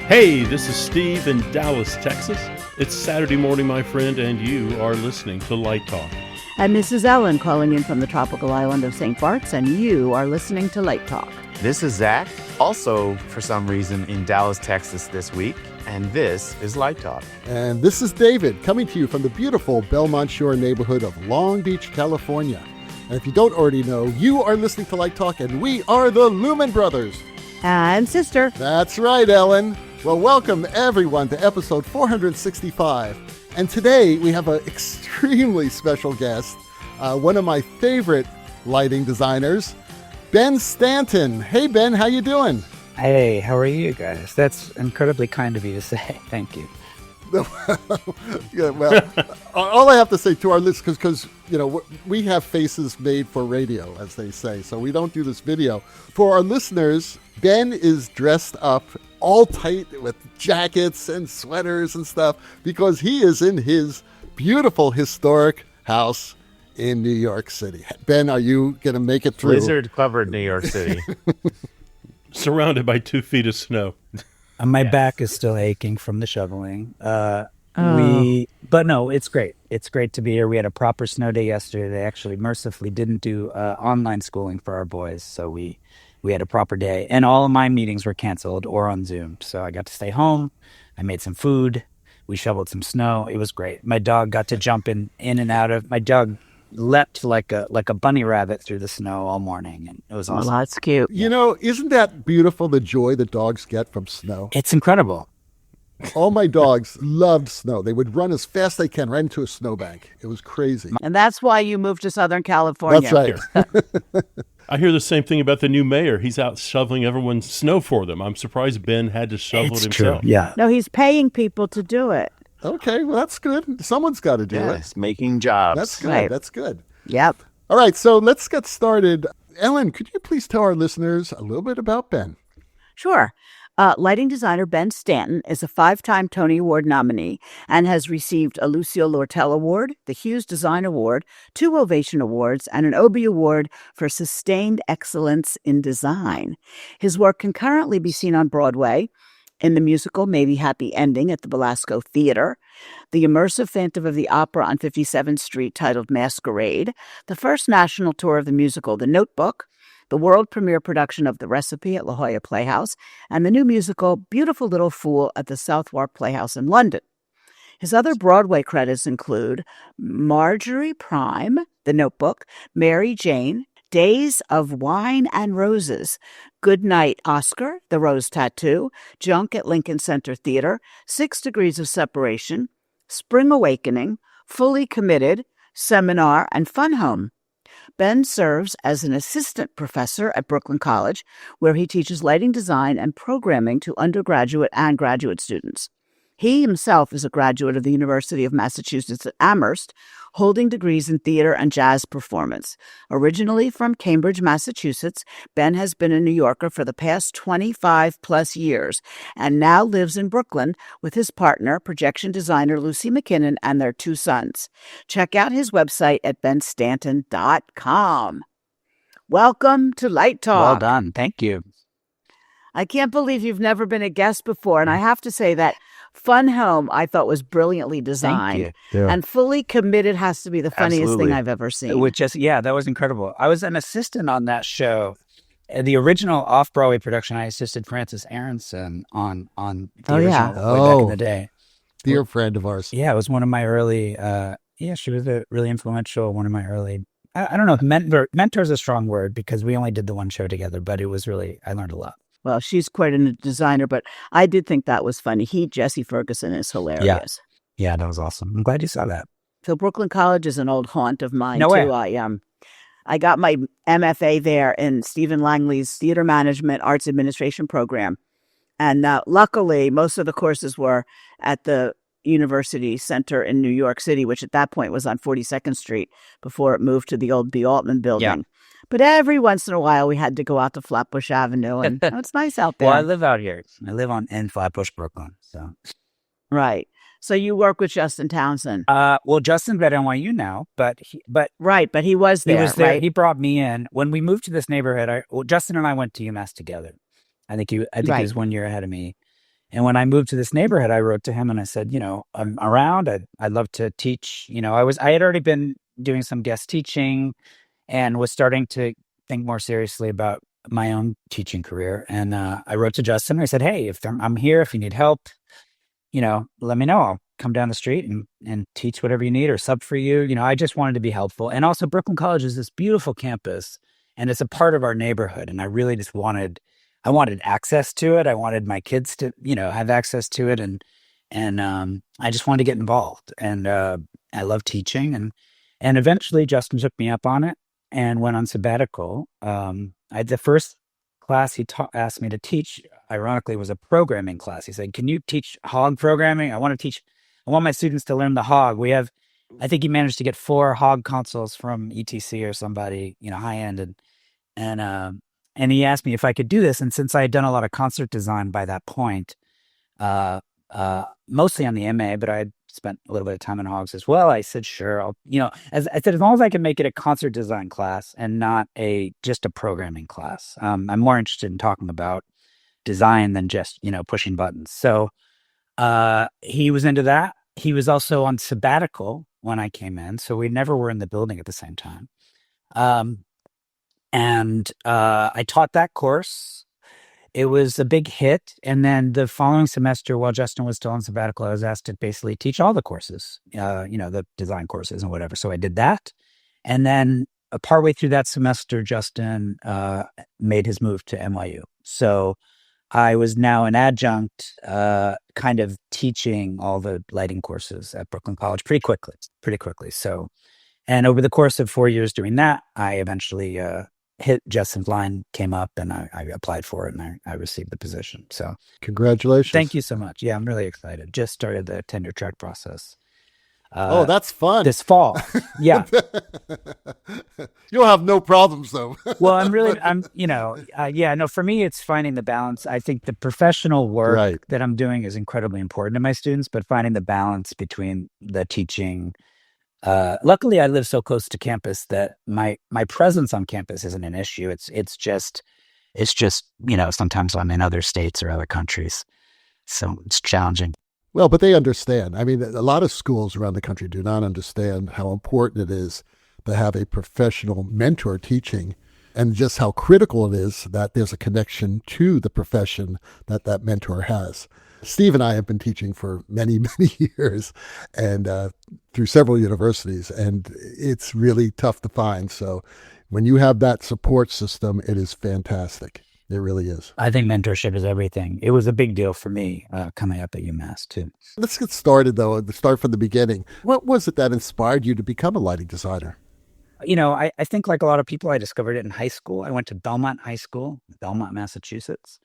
Hey, this is Steve in Dallas, Texas. It's Saturday morning, my friend, and you are listening to Light Talk. And this is Ellen calling in from the tropical island of St. Bart's, and you are listening to Light Talk. This is Zach, also for some reason in Dallas, Texas this week, and this is Light Talk. And this is David, coming to you from the beautiful Belmont Shore neighborhood of Long Beach, California. And if you don't already know, you are listening to Light Talk, and we are the Lumen Brothers. And Sister. That's right, Ellen. Well, welcome everyone to episode 465. And today we have an extremely special guest, one of my favorite lighting designers, Ben Stanton. Hey, Ben, how you doing? Hey, how are you guys? That's incredibly kind of you to say. Thank you. Yeah, well, all I have to say to our listeners, because we have faces made for radio, as they say, so we don't do this video. For our listeners, Ben is dressed up all tight with jackets and sweaters and stuff because he is in his beautiful historic house in New York City. Ben, are you going to make it through? Blizzard-covered New York City. Surrounded by 2 feet of snow. My back is still aching from the shoveling. But no, it's great. It's great to be here. We had a proper snow day yesterday. They actually mercifully didn't do online schooling for our boys, so we had a proper day. And all of my meetings were canceled or on Zoom, so I got to stay home. I made some food. We shoveled some snow. It was great. My dog got to jump in and out of. My dog leapt like a bunny rabbit through the snow all morning, and it was awesome. Well, that's cute. Isn't that beautiful, the joy that dogs get from snow? It's incredible. All my dogs loved snow. They would run as fast as they can right into a snowbank. It was crazy. And that's why you moved to Southern California. That's right. I hear the same thing about the new mayor. He's out shoveling everyone's snow for them. I'm surprised Ben had to shovel it himself. True. Yeah. No, he's paying people to do it. Okay, well, that's good. Someone's got to do it. Yes, making jobs. That's good. Right. That's good. Yep. All right, so let's get started. Ellen, could you please tell our listeners a little bit about Ben? Sure. Lighting designer Ben Stanton is a 5-time Tony Award nominee and has received a Lucille Lortel Award, the Hughes Design Award, 2 Ovation Awards, and an Obie Award for Sustained Excellence in Design. His work can currently be seen on Broadway in the musical Maybe Happy Ending at the Belasco Theater, the immersive Phantom of the Opera on 57th Street titled Masquerade, the first national tour of the musical The Notebook, the world premiere production of The Recipe at La Jolla Playhouse, and the new musical Beautiful Little Fool at the Southwark Playhouse in London. His other Broadway credits include Marjorie Prime, The Notebook, Mary Jane, Days of Wine and Roses, Good Night Oscar, The Rose Tattoo, Junk at Lincoln Center Theater, 6 Degrees of Separation, Spring Awakening, Fully Committed, Seminar, and Fun Home. Ben serves as an assistant professor at Brooklyn College, where he teaches lighting design and programming to undergraduate and graduate students. He himself is a graduate of the University of Massachusetts at Amherst, holding degrees in theater and jazz performance. Originally from Cambridge, Massachusetts, Ben has been a New Yorker for the past 25-plus years and now lives in Brooklyn with his partner, projection designer Lucy McKinnon, and their 2 sons. Check out his website at benstanton.com. Welcome to Light Talk. Well done. Thank you. I can't believe you've never been a guest before, and I have to say that Fun Home, I thought, was brilliantly designed. Thank you. Yeah. And Fully Committed has to be the funniest Absolutely. thing I've ever seen. That was incredible. I was an assistant on that show. The original off-Broadway production, I assisted Frances Aronson on the original way back in the day. Dear friend of ours. Yeah, it was one of my early, she was a really influential, one of my early, I don't know if mentor is a strong word because we only did the one show together, but it was really, I learned a lot. Well, she's quite a designer, but I did think that was funny. Jesse Ferguson is hilarious. Yeah, that was awesome. I'm glad you saw that. So Brooklyn College is an old haunt of mine, No too. way. I got my MFA there in Stephen Langley's Theater Management Arts Administration program. And luckily, most of the courses were at the University Center in New York City, which at that point was on 42nd Street before it moved to the old B. Altman building. Yeah. But every once in a while, we had to go out to Flatbush Avenue, and it's nice out there. Well, I live out here. I live in Flatbush, Brooklyn. So Right. So you work with Justin Townsend. Well, Justin's at NYU now, but he was there. He was there. Right? He brought me in when we moved to this neighborhood. Justin and I went to UMASS together. I think he was 1 year ahead of me. And when I moved to this neighborhood, I wrote to him and I said, I'm around. I'd love to teach. I had already been doing some guest teaching and was starting to think more seriously about my own teaching career. And I wrote to Justin. I said, hey, if I'm here, if you need help, let me know. I'll come down the street and teach whatever you need or sub for you. I just wanted to be helpful. And also Brooklyn College is this beautiful campus and it's a part of our neighborhood. And I really just wanted access to it. I wanted my kids to, have access to it. And I just wanted to get involved. And I love teaching. And eventually Justin took me up on it and went on sabbatical. The first class he asked me to teach, ironically, was a programming class. He said, can you teach hog programming? I want my students to learn the hog. I think he managed to get 4 hog consoles from ETC or somebody, high end. And he asked me if I could do this. And since I had done a lot of concert design by that point, mostly on the MA, but I had spent a little bit of time in hogs as well. I said, sure. As I said, as long as I can make it a concert design class and not just a programming class. I'm more interested in talking about design than just, pushing buttons. So he was into that. He was also on sabbatical when I came in. So we never were in the building at the same time. And I taught that course. It was a big hit. And then the following semester, while Justin was still on sabbatical, I was asked to basically teach all the courses, the design courses and whatever. So I did that. And then partway through that semester, Justin made his move to NYU. So I was now an adjunct, kind of teaching all the lighting courses at Brooklyn College pretty quickly. So, and over the course of 4 years doing that, I eventually hit Justin's line, came up, and I applied for it, and I received the position. So congratulations. Thank you so much. Yeah, I'm really excited. Just started the tenure track process. That's fun. This fall. Yeah. You'll have no problems though. Well, for me, it's finding the balance. I think the professional work that I'm doing is incredibly important to my students, but finding the balance between the teaching. Luckily I live so close to campus that my presence on campus isn't an issue. It's just, sometimes I'm in other states or other countries. So it's challenging. Well, but they understand. I mean, a lot of schools around the country do not understand how important it is to have a professional mentor teaching and just how critical it is that there's a connection to the profession that mentor has. Steve and I have been teaching for many, many years and through several universities, and it's really tough to find. So when you have that support system, it is fantastic. It really is. I think mentorship is everything. It was a big deal for me coming up at UMASS too. Let's get started though, start from the beginning. What was it that inspired you to become a lighting designer? I think like a lot of people, I discovered it in high school. I went to Belmont High School, Belmont, Massachusetts.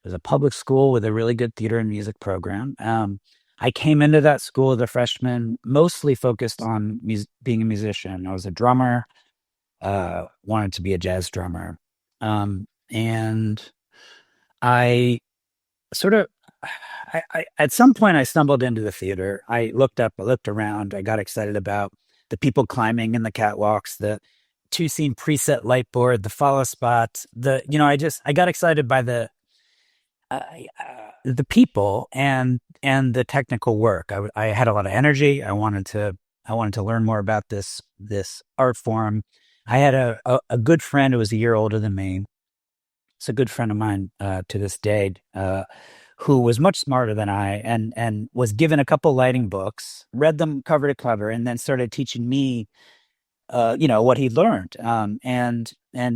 It was a public school with a really good theater and music program. I came into that school as a freshman, mostly focused on being a musician. I was a drummer, wanted to be a jazz drummer. And I at some point I stumbled into the theater. I looked around, I got excited about the people climbing in the catwalks, the 2-scene preset light board, the follow spot, I got excited by the people and the technical work. I had a lot of energy. I wanted to learn more about this art form. I had a good friend who was a year older than me. It's a good friend of mine to this day, who was much smarter than I and was given a couple lighting books, read them cover to cover, and then started teaching me, what he learned. And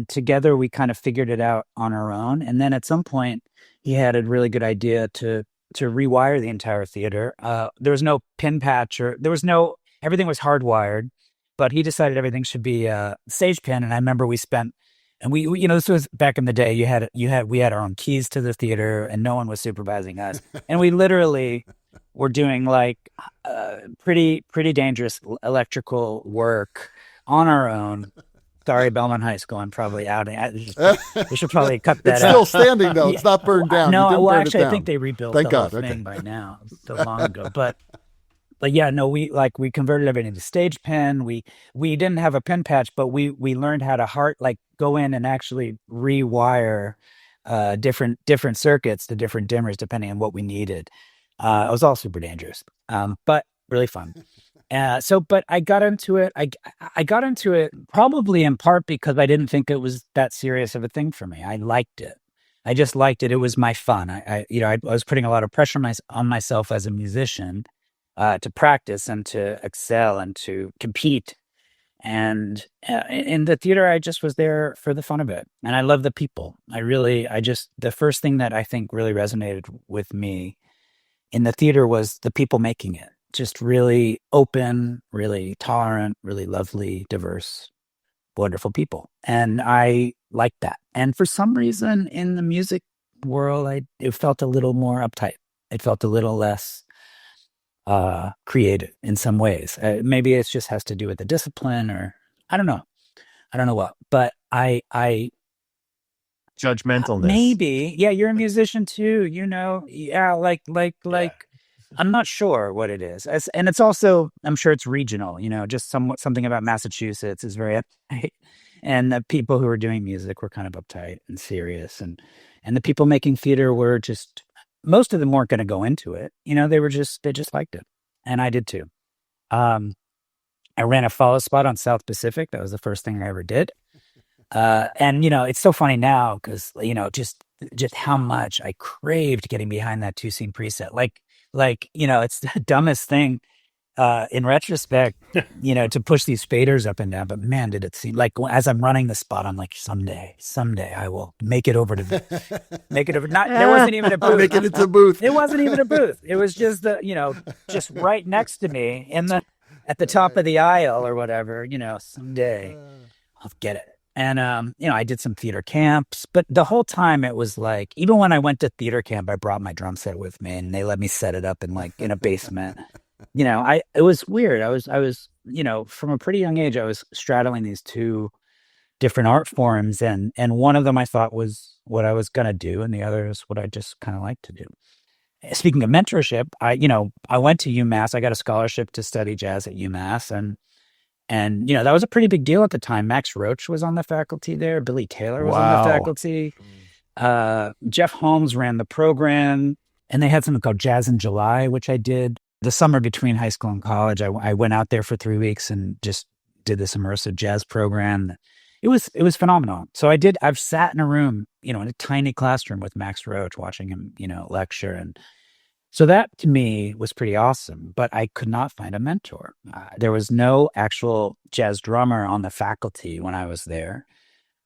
together we kind of figured it out on our own. And then at some point he had a really good idea to rewire the entire theater. There was no pin patch everything was hardwired, but he decided everything should be stage pin. And I remember we this was back in the day. We had our own keys to the theater, and no one was supervising us. And we literally were doing like pretty dangerous electrical work on our own. Sorry, Belmont High School. I'm probably outing. We should probably cut that out. It's still standing though. It's not burned down. No, actually, I think they rebuilt Thank the whole God. thing by now. So long ago, but yeah, no, we converted everything to stage pin. We didn't have a pin patch, but we learned how to go in and actually rewire different circuits to different dimmers depending on what we needed. It was all super dangerous, but really fun. But I got into it. I got into it probably in part because I didn't think it was that serious of a thing for me. I liked it. I just liked it. It was my fun. I was putting a lot of pressure on myself as a musician to practice and to excel and to compete. And in the theater, I just was there for the fun of it. And I love the people. The first thing that I think really resonated with me in the theater was the people making it. Just really open, really tolerant, really lovely, diverse, wonderful people. And I liked that. And for some reason in the music world, it felt a little more uptight. It felt a little less creative in some ways. Maybe it just has to do with the discipline, or I don't know what, but I Judgmentalness. maybe, yeah, you're a musician too, yeah, like I'm not sure what it is. And it's also, I'm sure it's regional, just something about Massachusetts is very uptight. And the people who were doing music were kind of uptight and serious. And the people making theater were just, most of them weren't going to go into it. They just liked it. And I did too. I ran a follow spot on South Pacific. That was the first thing I ever did. And it's so funny now because, just how much I craved getting behind that 2-scene preset. It's the dumbest thing in retrospect, to push these faders up and down. But man, did it seem like as I'm running the spot, I'm like, someday I will make it over to make it over. There wasn't even a booth. Make it into a booth. It wasn't even a booth. It was just just right next to me at the top of the aisle or whatever. Someday I'll get it. And I did some theater camps, but the whole time it was like, even when I went to theater camp, I brought my drum set with me, and they let me set it up in a basement. It was weird. I was from a pretty young age, I was straddling these two different art forms, and one of them I thought was what I was gonna do, and the other is what I just kind of like to do. Speaking of mentorship, I went to UMass. I got a scholarship to study jazz at UMass, and that was a pretty big deal at the time. Max Roach was on the faculty there. Billy Taylor was on the faculty. Jeff Holmes ran the program, and they had something called Jazz in July, which I did the summer between high school and college. I went out there for 3 weeks and just did this immersive jazz program. It was phenomenal. So I've sat in a room, in a tiny classroom with Max Roach, watching him, lecture. And so that to me was pretty awesome, but I could not find a mentor. There was no actual jazz drummer on the faculty when I was there.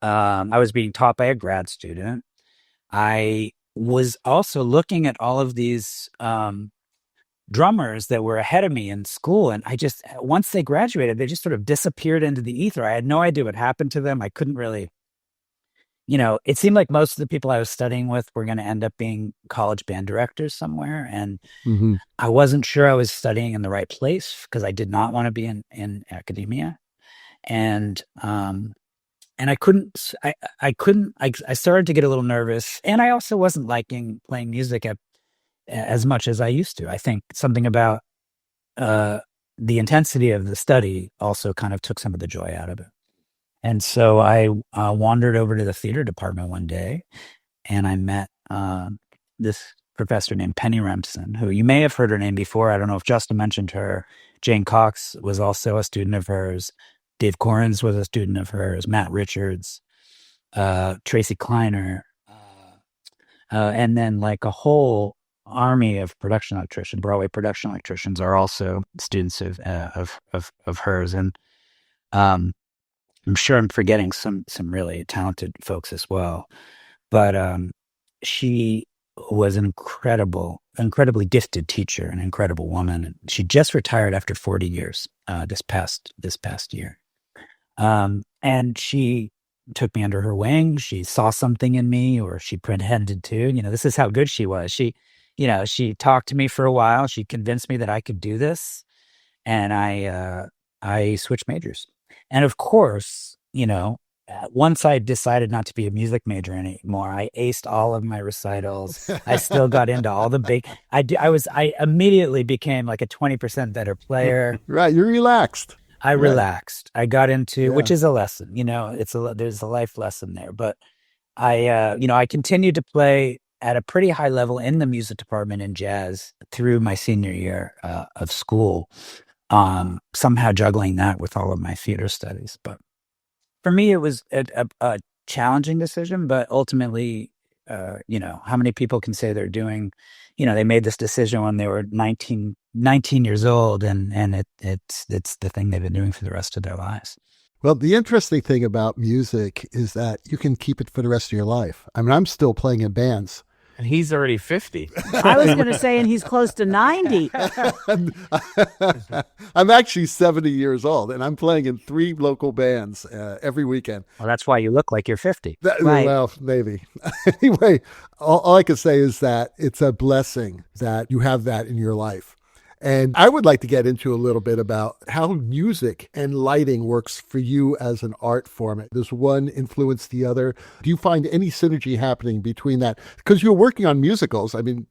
I was being taught by a grad student. I was also looking at all of these drummers that were ahead of me in school. And once they graduated, they just sort of disappeared into the ether. I had no idea what happened to them. I couldn't really, it seemed like most of the people I was studying with were going to end up being college band directors somewhere. And I wasn't sure I was studying in the right place because I did not want to be in academia. And I couldn't, I started to get a little nervous, and I also wasn't liking playing music as much as I used to. I think something about the intensity of the study also kind of took some of the joy out of it. And so I wandered over to the theater department one day, and I met this professor named Penny Remsen, who you may have heard her name before. I don't know if Justin mentioned her. Jane Cox was also a student of hers. Dave Corrins was a student of hers. Matt Richards, Tracy Kleiner, and then like a whole army of production electricians, Broadway production electricians, are also students of hers. And I'm sure I'm forgetting some really talented folks as well. But she was an incredibly gifted teacher, an incredible woman. And she just retired after 40 years this past year. And she took me under her wing. She saw something in me, or she pretended to. This is how good she was. She talked to me for a while. She convinced me that I could do this, and I switched majors. And of course, once I decided not to be a music major anymore, I aced all of my recitals. I still got into all the big. I immediately became like a 20% better player. Right, you relaxed. I relaxed. I got into, which is a lesson. There's a life lesson there. But I continued to play at a pretty high level in the music department in jazz through my senior year of school, somehow juggling that with all of my theater studies. But for me, it was a challenging decision, but ultimately, how many people can say they're doing, they made this decision when they were 19 years old, and it's the thing they've been doing for the rest of their lives. Well, the interesting thing about music is that you can keep it for the rest of your life. I mean, I'm still playing in bands. And he's already 50. I was going to say, and he's close to 90. I'm actually 70 years old, and I'm playing in 3 local bands every weekend. Well, that's why you look like you're 50. Right. Well, maybe. Anyway, all I can say is that it's a blessing that you have that in your life. And I would like to get into a little bit about how music and lighting works for you as an art form. Does one influence the other? Do you find any synergy happening between that? Because you're working on musicals. I mean,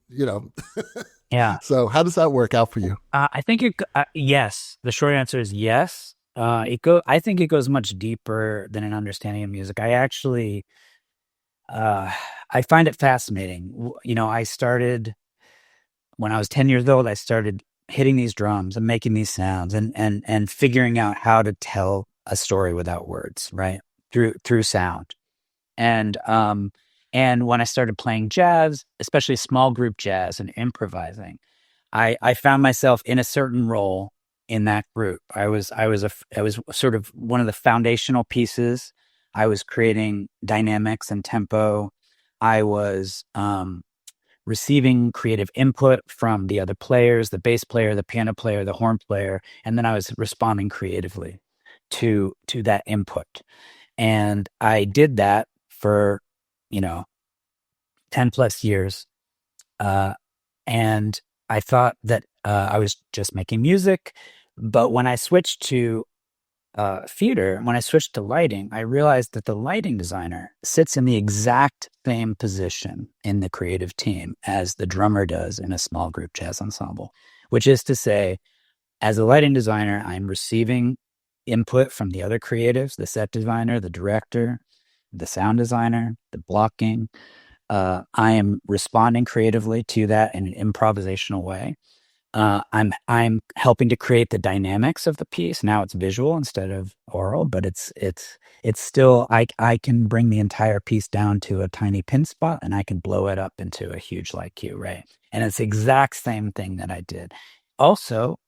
Yeah. So how does that work out for you? I think yes. The short answer is yes. I think it goes much deeper than an understanding of music. I actually, I find it fascinating. I started when I was 10 years old. I started hitting these drums and making these sounds and figuring out how to tell a story without words, right? Through sound. And when I started playing jazz, especially small group jazz and improvising, I found myself in a certain role in that group. I was sort of one of the foundational pieces. I was creating dynamics and tempo. I was receiving creative input from the other players, the bass player, the piano player, the horn player, and then I was responding creatively to that input. And I did that for 10 plus years, and I thought that I was just making music. But when I switched to theater, when I switched to lighting, I realized that the lighting designer sits in the exact same position in the creative team as the drummer does in a small group jazz ensemble, which is to say, as a lighting designer, I'm receiving input from the other creatives, the set designer, the director, the sound designer, the blocking. I am responding creatively to that in an improvisational way. I'm helping to create the dynamics of the piece. Now it's visual instead of oral, but it's still, I can bring the entire piece down to a tiny pin spot and I can blow it up into a huge light cue, right? And it's the exact same thing that I did. Also,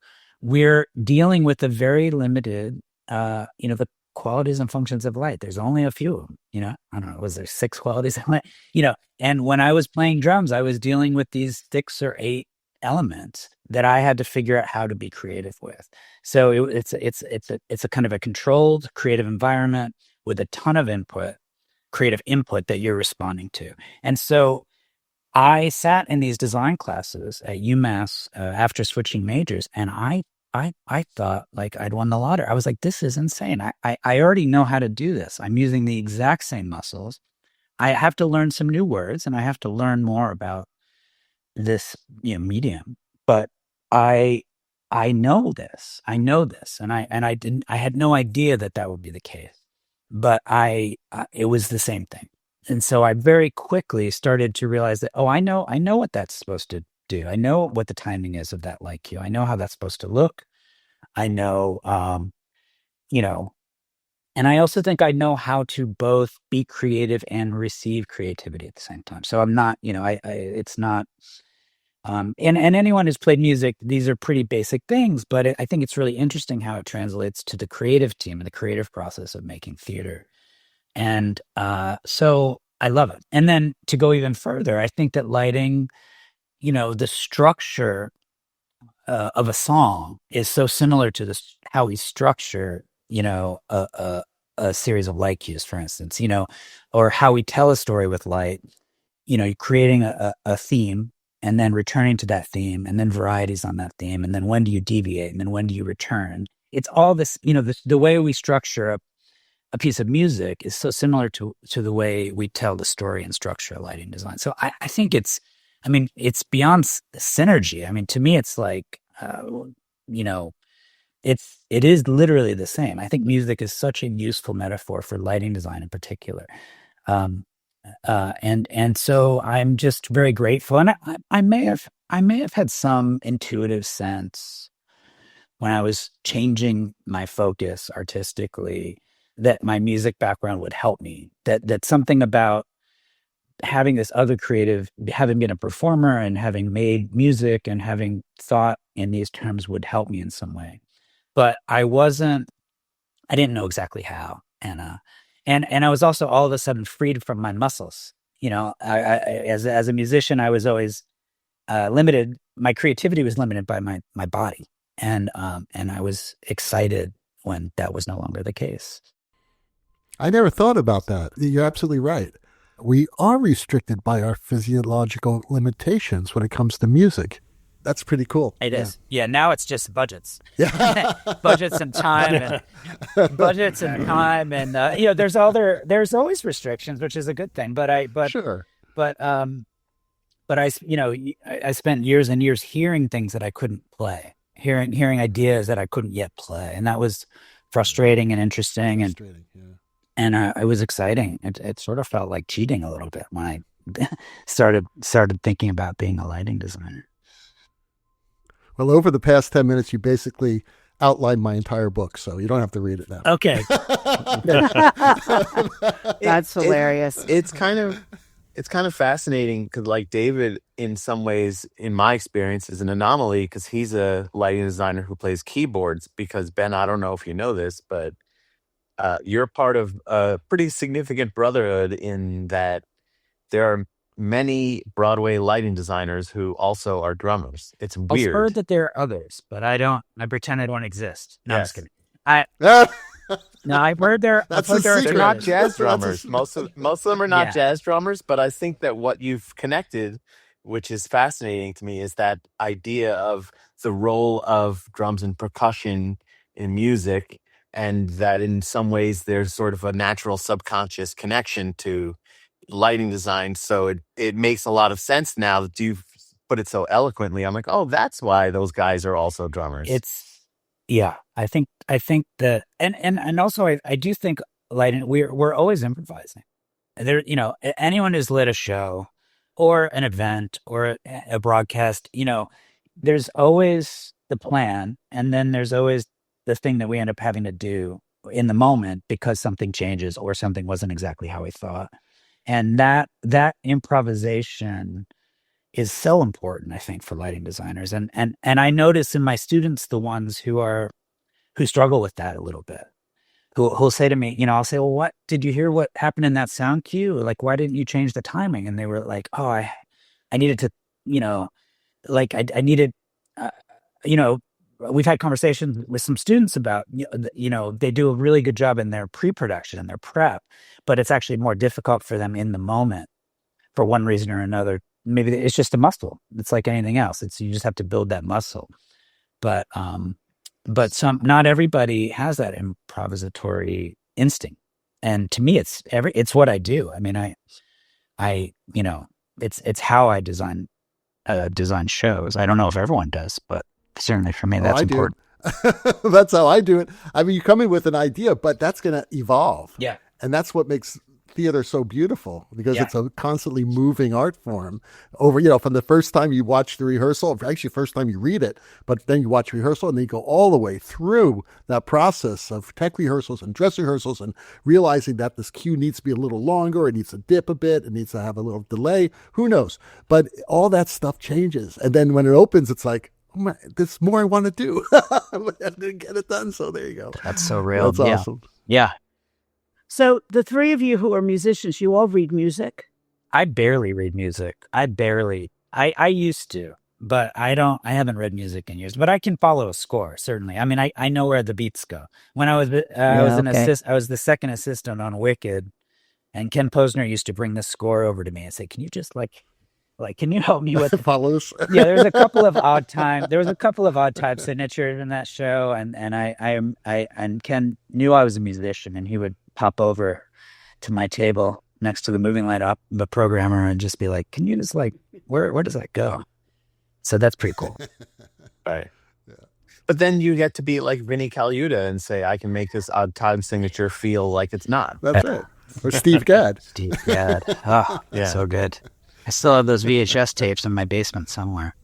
we're dealing with a very limited, the qualities and functions of light. There's only a few of them, I don't know, was there 6 qualities of light? And when I was playing drums, I was dealing with these 6 or 8 elements that I had to figure out how to be creative with. So it's a kind of a controlled creative environment with a ton of creative input that you're responding to. And so I sat in these design classes at UMASS after switching majors, and I thought like I'd won the lottery. I was like, this is insane. I already know how to do this. I'm using the exact same muscles. I have to learn some new words, and I have to learn more about this medium, but I know this, and I had no idea that would be the case, but it was the same thing. And so I very quickly started to realize that, I know what that's supposed to do. I know what the timing is of that light cue. I know how that's supposed to look. I know, and I also think I know how to both be creative and receive creativity at the same time. So I'm not, it's not, and anyone who's played music, these are pretty basic things, but I think it's really interesting how it translates to the creative team and the creative process of making theater. And so I love it. And then to go even further, I think that lighting, the structure of a song is so similar to how we structure, a series of light cues, for instance, or how we tell a story with light. You're creating a theme and then returning to that theme and then varieties on that theme. And then when do you deviate? And then when do you return? It's all this, the way we structure a piece of music is so similar to the way we tell the story and structure a lighting design. So I think it's beyond synergy. To me, it's like, it is literally the same. I think music is such a useful metaphor for lighting design in particular. And so I'm just very grateful. And I may have had some intuitive sense when I was changing my focus artistically that my music background would help me. That something about having this other creative, having been a performer and having made music and having thought in these terms would help me in some way. But I didn't know exactly how. And I was also all of a sudden freed from my muscles. As a musician, I was always limited. My creativity was limited by my body. And I was excited when that was no longer the case. I never thought about that. You're absolutely right. We are restricted by our physiological limitations when it comes to music. That's pretty cool. It is. Yeah, now it's just budgets. Yeah. Budgets and time and there's always restrictions, which is a good thing. Sure. But I spent years and years hearing things that I couldn't play, hearing ideas that I couldn't yet play. And that was frustrating and interesting. And it was exciting. It sort of felt like cheating a little bit when I started thinking about being a lighting designer. Well, over the past 10 minutes, you basically outlined my entire book, so you don't have to read it now. Okay. That's hilarious. It's kind of fascinating because, like, David, in some ways, in my experience, is an anomaly because he's a lighting designer who plays keyboards. Because, Ben, I don't know if you know this, but you're part of a pretty significant brotherhood in that there are many Broadway lighting designers who also are drummers. It's weird. I've heard that there are others, but I pretend I don't exist. No, Yes. I'm just kidding. No, I've heard there. That's I've heard the there are secret. They're not others. jazz That's a drummers. Most of them are not Yeah. jazz drummers, but I think that what you've connected, which is fascinating to me, is that idea of the role of drums and percussion in music, and that in some ways there's sort of a natural subconscious connection to lighting design. So it makes a lot of sense now that you've put it so eloquently. I'm like, oh, that's why those guys are also drummers. I think that, and also I do think lighting, we're always improvising. There, anyone who's lit a show or an event or a broadcast, there's always the plan, and then there's always the thing that we end up having to do in the moment because something changes or something wasn't exactly how we thought. And that improvisation is so important, I think, for lighting designers. And I notice in my students, the ones who struggle with that a little bit, who'll say to me, I'll say, well, what did you hear what happened in that sound cue? Like, why didn't you change the timing? And they were like, oh, I needed to, I needed, we've had conversations with some students about, they do a really good job in their pre-production and their prep, but it's actually more difficult for them in the moment for one reason or another. Maybe it's just a muscle. It's like anything else. You just have to build that muscle. But not everybody has that improvisatory instinct. And to me, it's what I do. I mean, it's how I design shows. I don't know if everyone does, but certainly for me, that's important. That's how I do it. I mean, you come in with an idea, but that's going to evolve. Yeah. And that's what makes theater so beautiful, because it's a constantly moving art form over, from the first time you watch the rehearsal, actually first time you read it, but then you watch rehearsal and then you go all the way through that process of tech rehearsals and dress rehearsals and realizing that this cue needs to be a little longer, it needs to dip a bit, it needs to have a little delay, who knows? But all that stuff changes. And then when it opens, it's like, oh my, there's more I want to do. I didn't get it done, so there you go. That's so real. That's awesome. Yeah. So the three of you who are musicians, you all read music? I barely read music. I used to, but I haven't read music in years, but I can follow a score, certainly. I mean, I know where the beats go. When I was I was the second assistant on Wicked, and Ken Posner used to bring the score over to me and say, can you just can you help me with follows? Yeah, there was a couple of odd time signatures in that show, and Ken knew I was a musician, and he would pop over to my table next to the moving light up the programmer and just be like, can you just where does that go? So that's pretty cool. Right. Yeah. But then you get to be like Vinnie Colaiuta and say, I can make this odd time signature feel like it's not. That's it. or Steve Gadd. Steve Gadd. Oh, Yeah. so good. I still have those VHS tapes in my basement somewhere.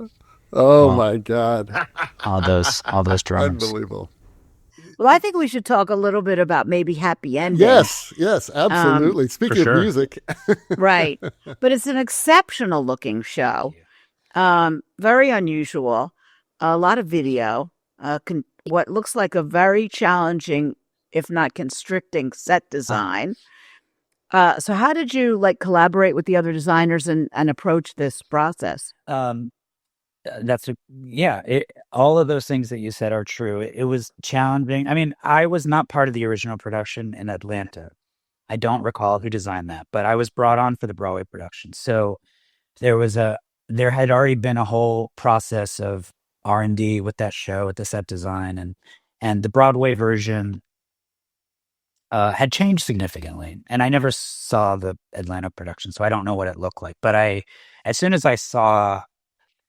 Oh Oh, my God. all those drummers. Unbelievable. Well, I think we should talk a little bit about maybe happy ending. Yes, absolutely. Speaking of sure. music, Right. But it's an exceptional looking show. Very unusual. A lot of video. What looks like a very challenging, if not constricting, set design. So how did you collaborate with the other designers and approach this process? All of those things that you said are true. It was challenging. I mean, I was not part of the original production in Atlanta. I don't recall who designed that, but I was brought on for the Broadway production. So there had already been a whole process of R&D with that show, with the set design, and the Broadway version had changed significantly. And I never saw the Atlanta production, so I don't know what it looked like. But as soon as I saw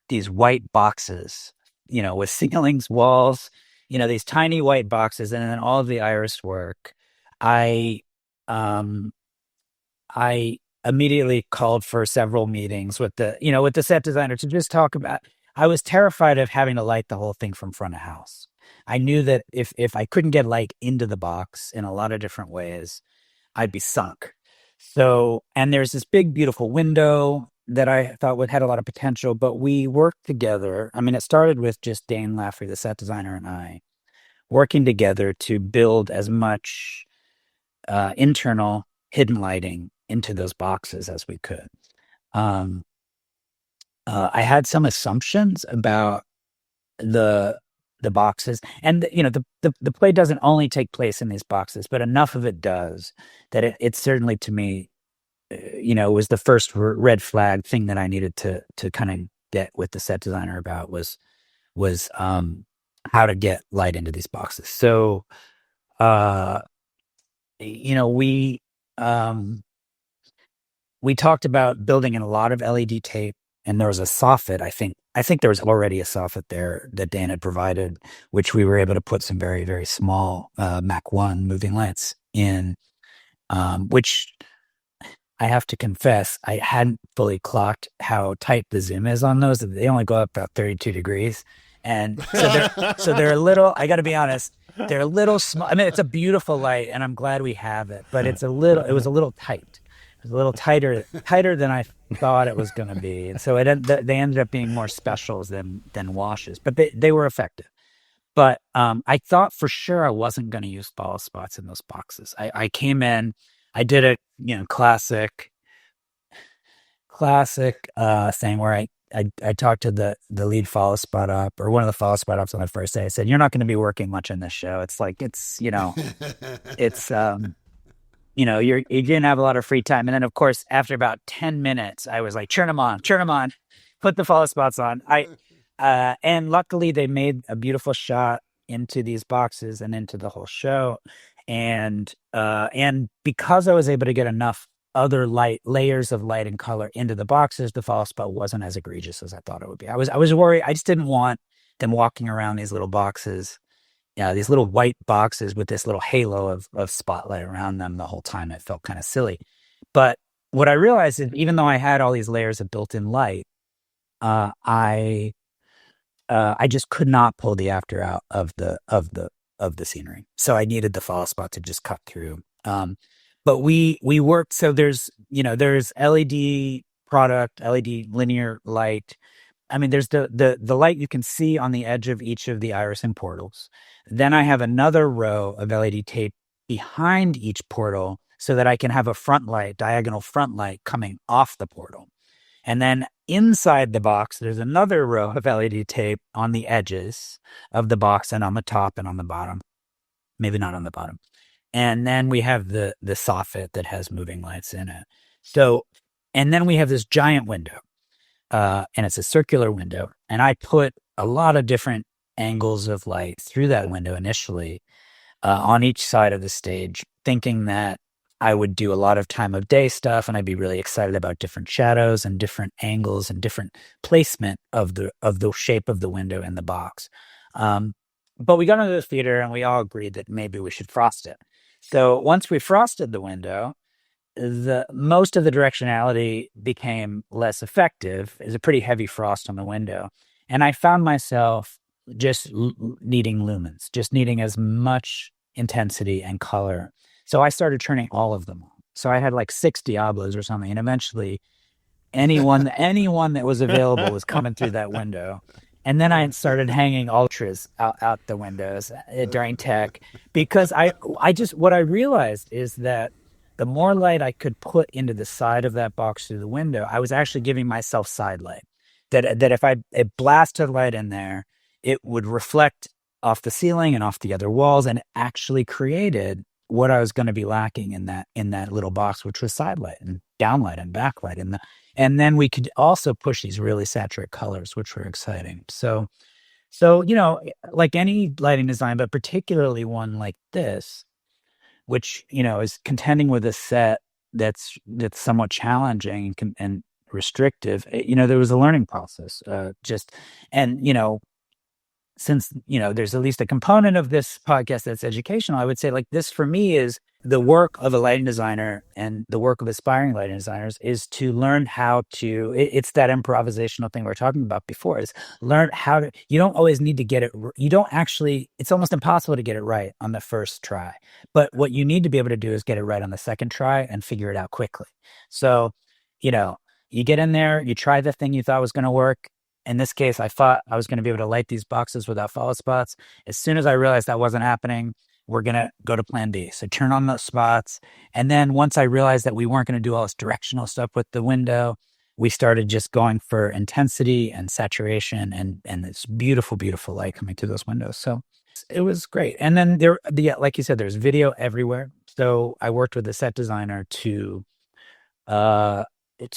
these white boxes, with ceilings, walls, these tiny white boxes, and then all of the iris work, I immediately called for several meetings with the set designer to just talk about. I was terrified of having to light the whole thing from front of house. I knew that if I couldn't get light into the box in a lot of different ways, I'd be sunk. So, and there's this big, beautiful window that I thought had a lot of potential, but we worked together. I mean, it started with just Dane Laffrey, the set designer, and I working together to build as much internal hidden lighting into those boxes as we could. I had some assumptions about the boxes, and the play doesn't only take place in these boxes, but enough of it does that it certainly, to me, was the first red flag thing that I needed to kind of get with the set designer about was how to get light into these boxes. So, we talked about building in a lot of LED tape, and there was a soffit. I think there was already a soffit there that Dan had provided, which we were able to put some very, very small Mach 1 moving lights in, which I have to confess, I hadn't fully clocked how tight the zoom is on those. They only go up about 32 degrees. And so they're a little, I got to be honest, they're a little small. I mean, it's a beautiful light, and I'm glad we have it, but it was a little tight. It was a little tighter than I thought it was going to be. And so they ended up being more specials than washes, but they were effective. But I thought for sure I wasn't going to use follow spots in those boxes. I came in, I did a classic thing where I talked to the lead follow spot up, or one of the follow spot ups on the first day. I said, "You're not going to be working much in this show. It's like it's you're going to have a lot of free time." And then of course after about 10 minutes, I was like, "Turn them on, put the follow spots on." And luckily they made a beautiful shot into these boxes and into the whole show. And because I was able to get enough other layers of light and color into the boxes, the follow spot wasn't as egregious as I thought it would be. I was worried. I just didn't want them walking around these little boxes, these little white boxes with this little halo of spotlight around them the whole time. It felt kind of silly. But what I realized is, even though I had all these layers of built-in light, I just could not pull the after out of the scenery. So I needed the follow spot to just cut through. But we worked. So there's LED product, LED linear light. I mean, there's the light you can see on the edge of each of the iris and portals. Then I have another row of LED tape behind each portal so that I can have a diagonal front light coming off the portal. And then inside the box, there's another row of LED tape on the edges of the box and on the top and on the bottom. Maybe not on the bottom. And then we have the soffit that has moving lights in it. So, and then we have this giant window, and it's a circular window. And I put a lot of different angles of light through that window initially, on each side of the stage, thinking that I would do a lot of time of day stuff, and I'd be really excited about different shadows and different angles and different placement of the shape of the window in the box. But we got into the theater and we all agreed that maybe we should frost it. So once we frosted the window, the most of the directionality became less effective. It's a pretty heavy frost on the window. And I found myself just needing lumens, just needing as much intensity and color. So I started turning all of them on. So I had like 6 Diablos or something. And eventually anyone that was available was coming through that window. And then I started hanging ultras out the windows during tech, because what I realized is that the more light I could put into the side of that box through the window, I was actually giving myself side light. That if I blasted light in there, it would reflect off the ceiling and off the other walls, and actually created what I was going to be lacking in that little box, which was side light and downlight and backlight. And then we could also push these really saturated colors, which were exciting. So like any lighting design, but particularly one like this, which is contending with a set that's somewhat challenging and restrictive. There was a learning process. Since there's at least a component of this podcast that's educational, I would say like this for me is the work of a lighting designer, and the work of aspiring lighting designers is to learn how to. It's that improvisational thing we were talking about before. Is learn how to. You don't always need to get it. You don't actually. It's almost impossible to get it right on the first try. But what you need to be able to do is get it right on the second try and figure it out quickly. So, you get in there, you try the thing you thought was going to work. In this case, I thought I was going to be able to light these boxes without follow spots. As soon as I realized that wasn't happening, we're going to go to plan B. So turn on those spots. And then once I realized that we weren't going to do all this directional stuff with the window, we started just going for intensity and saturation and this beautiful, beautiful light coming through those windows. So it was great. And then like you said, there's video everywhere. So I worked with a set designer to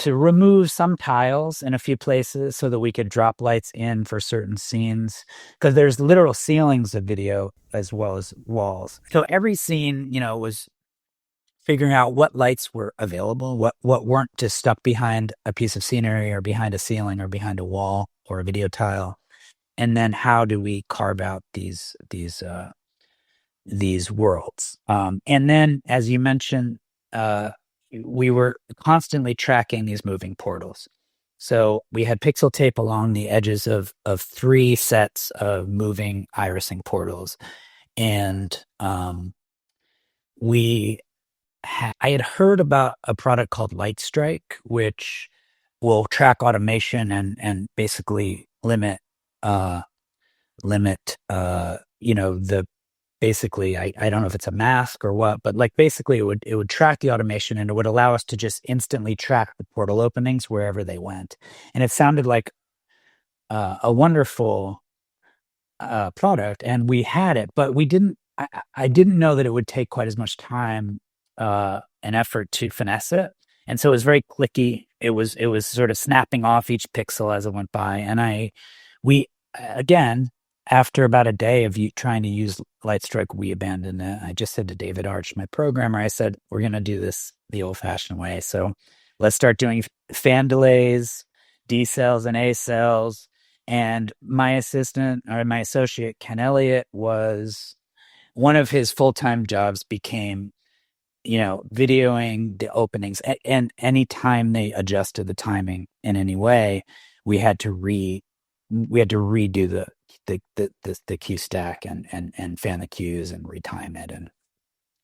remove some tiles in a few places so that we could drop lights in for certain scenes, because there's literal ceilings of video as well as walls. So every scene, was figuring out what lights were available, what weren't just stuck behind a piece of scenery or behind a ceiling or behind a wall or a video tile. And then how do we carve out these worlds? And then, as you mentioned, we were constantly tracking these moving portals. So we had pixel tape along the edges of 3 sets of moving irising portals. And I had heard about a product called Lightstrike, which will track automation and basically limit the basically, I don't know if it's a mask or what, but like basically it would track the automation, and it would allow us to just instantly track the portal openings wherever they went. And it sounded like a wonderful product, and we had it, but we didn't. I didn't know that it would take quite as much time and effort to finesse it, and so it was very clicky. It was sort of snapping off each pixel as it went by, and we again. After about a day of trying to use Lightstrike, we abandoned it. I just said to David Arch, my programmer, I said, we're going to do this the old-fashioned way. So let's start doing fan delays, D cells and A cells. And my associate, Ken Elliott, was one of his full-time jobs became, videoing the openings. And anytime they adjusted the timing in any way, we had to redo the cue stack and fan the cues and retime it. And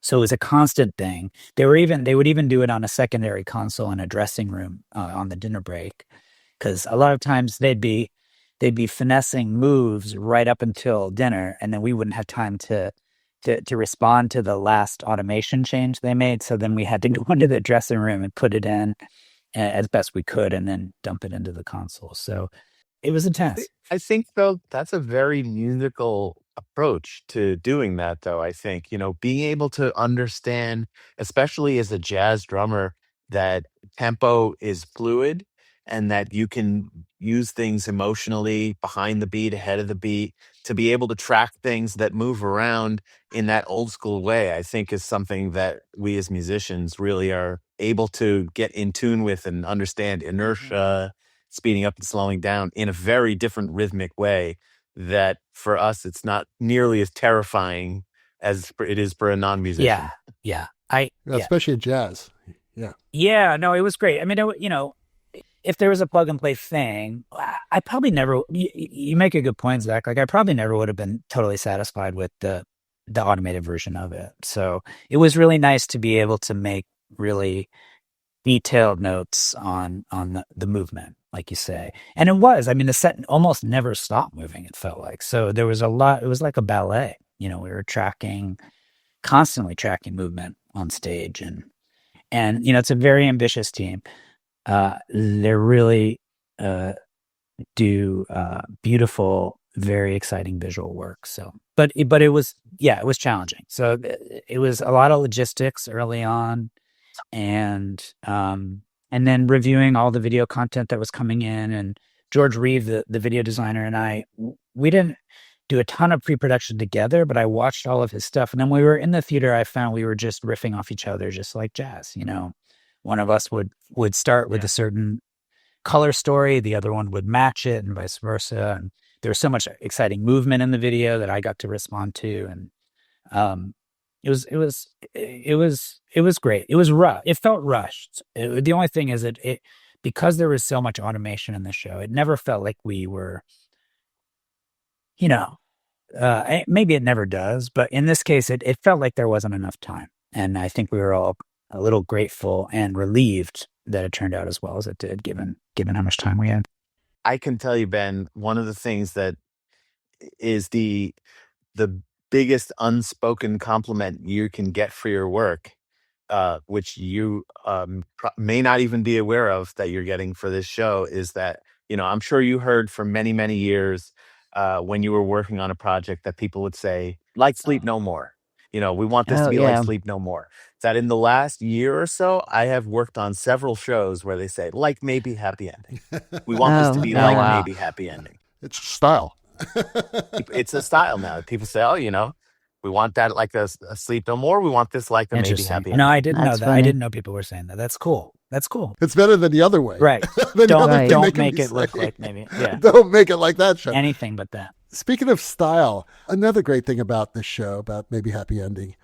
so it was a constant thing. They would even do it on a secondary console in a dressing room on the dinner break, because a lot of times they'd be finessing moves right up until dinner, and then we wouldn't have time to respond to the last automation change they made. So then we had to go into the dressing room and put it in as best we could, and then dump it into the console. So it was intense. I think, though, that's a very musical approach to doing that, though. I think, being able to understand, especially as a jazz drummer, that tempo is fluid and that you can use things emotionally behind the beat, ahead of the beat, to be able to track things that move around in that old school way, I think is something that we as musicians really are able to get in tune with and understand inertia, speeding up and slowing down in a very different rhythmic way, that for us, it's not nearly as terrifying as it is for a non-musician. Yeah. Especially in jazz. Yeah, no, it was great. I mean, if there was a plug and play thing, I probably never. You make a good point, Zach. Like, I probably never would have been totally satisfied with the automated version of it. So it was really nice to be able to make really detailed notes on the movement, like you say. And it was. I mean, the set almost never stopped moving. It felt like so there was a lot. It was like a ballet. We were constantly tracking movement on stage, and it's a very ambitious team. They really do beautiful, very exciting visual work. So, but it was it was challenging. So it was a lot of logistics early on, and then reviewing all the video content that was coming in. And George Reeve, the video designer, and we didn't do a ton of pre-production together, but I watched all of his stuff. And then when we were in the theater, I found we were just riffing off each other, just like jazz. One of us would start with a certain color story, the other one would match it, and vice versa. And there was so much exciting movement in the video that I got to respond to, and it was great. It was rough. It felt rushed. The only thing is it because there was so much automation in the show, it never felt like we were, maybe it never does, but in this case, it felt like there wasn't enough time. And I think we were all a little grateful and relieved that it turned out as well as it did, given how much time we had. I can tell you, Ben, one of the things that is the biggest unspoken compliment you can get for your work, which you may not even be aware of that you're getting for this show, is that, I'm sure you heard for many, many years when you were working on a project that people would say, like Sleep No More. We want this to be like Sleep No More. That in the last year or so, I have worked on several shows where they say, like maybe Happy Ending. We want this to be like maybe Happy Ending. It's style. It's a style now. People say, we want that like a Sleep No More. We want this like a maybe Happy Ending. No, I didn't know that. Funny. I didn't know people were saying that. That's cool. It's better than the other way. Right. Don't make it look like maybe. Yeah. Don't make it like that show. Anything but that. Speaking of style, another great thing about this show, about Maybe Happy Ending,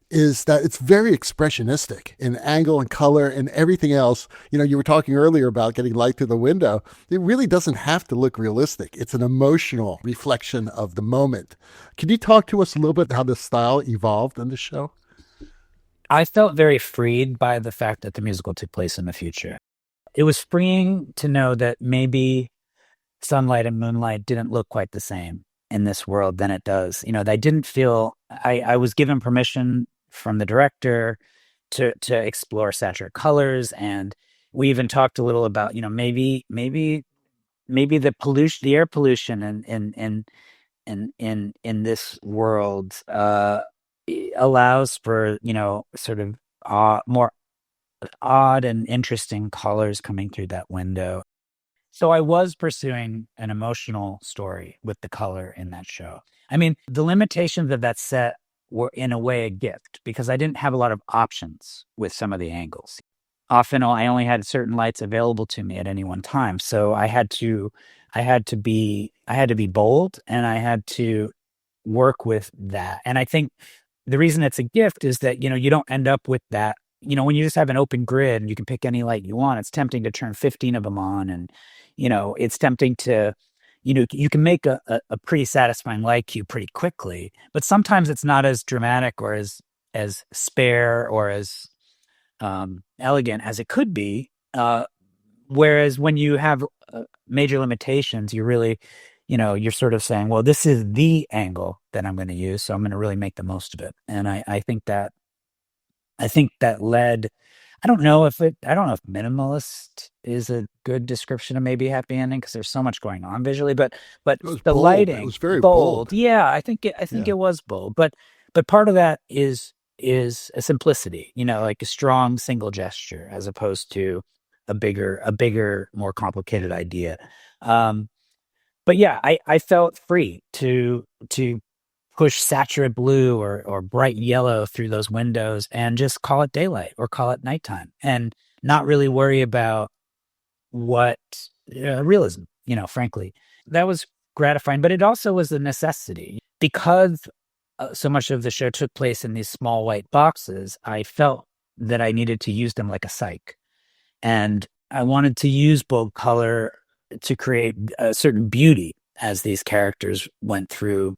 is that it's very expressionistic in angle and color and everything else. You were talking earlier about getting light through the window. It really doesn't have to look realistic. It's an emotional reflection of the moment. Can you talk to us a little bit how the style evolved in the show? I felt very freed by the fact that the musical took place in the future. It was freeing to know that maybe sunlight and moonlight didn't look quite the same in this world than it does. I didn't feel, I was given permission from the director to explore saturated colors. And we even talked a little about, maybe the pollution, the air pollution in this world allows for, sort of more odd and interesting colors coming through that window. So I was pursuing an emotional story with the color in that show. I mean, the limitations of that set were in a way a gift because I didn't have a lot of options with some of the angles. Often I only had certain lights available to me at any one time. So I had to be bold, and I had to work with that. And I think the reason it's a gift is that, you don't end up with that. When you just have an open grid and you can pick any light you want, it's tempting to turn 15 of them on. And, it's tempting to, you can make a pretty satisfying light cue pretty quickly, but sometimes it's not as dramatic or as spare or as elegant as it could be. Whereas when you have major limitations, you really, you're sort of saying, well, this is the angle that I'm going to use, so I'm going to really make the most of it. And I think that led. I don't know if minimalist is a good description of maybe Happy Ending because there's so much going on visually, but the bold. lighting, it was very bold. Yeah, I think it was bold, but part of that is a simplicity, like a strong single gesture as opposed to a bigger, more complicated idea. But yeah, I felt free to push saturated blue or bright yellow through those windows and just call it daylight or call it nighttime and not really worry about what realism, frankly. That was gratifying, but it also was a necessity because so much of the show took place in these small white boxes. I felt that I needed to use them like a psych. And I wanted to use bold color to create a certain beauty as these characters went through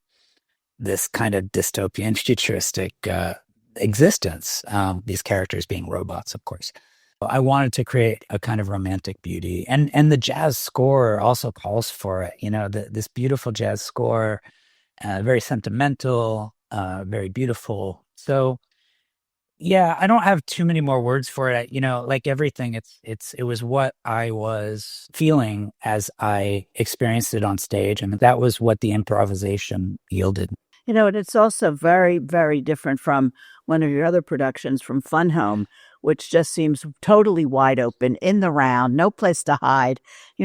this kind of dystopian, futuristic existence. These characters being robots, of course. I wanted to create a kind of romantic beauty, and the jazz score also calls for it. This beautiful jazz score, very sentimental, very beautiful. So, yeah, I don't have too many more words for it. Like everything, it was what I was feeling as I experienced it on stage, and that was what the improvisation yielded. And it's also very, very different from one of your other productions from Fun Home, which just seems totally wide open, in the round, no place to hide.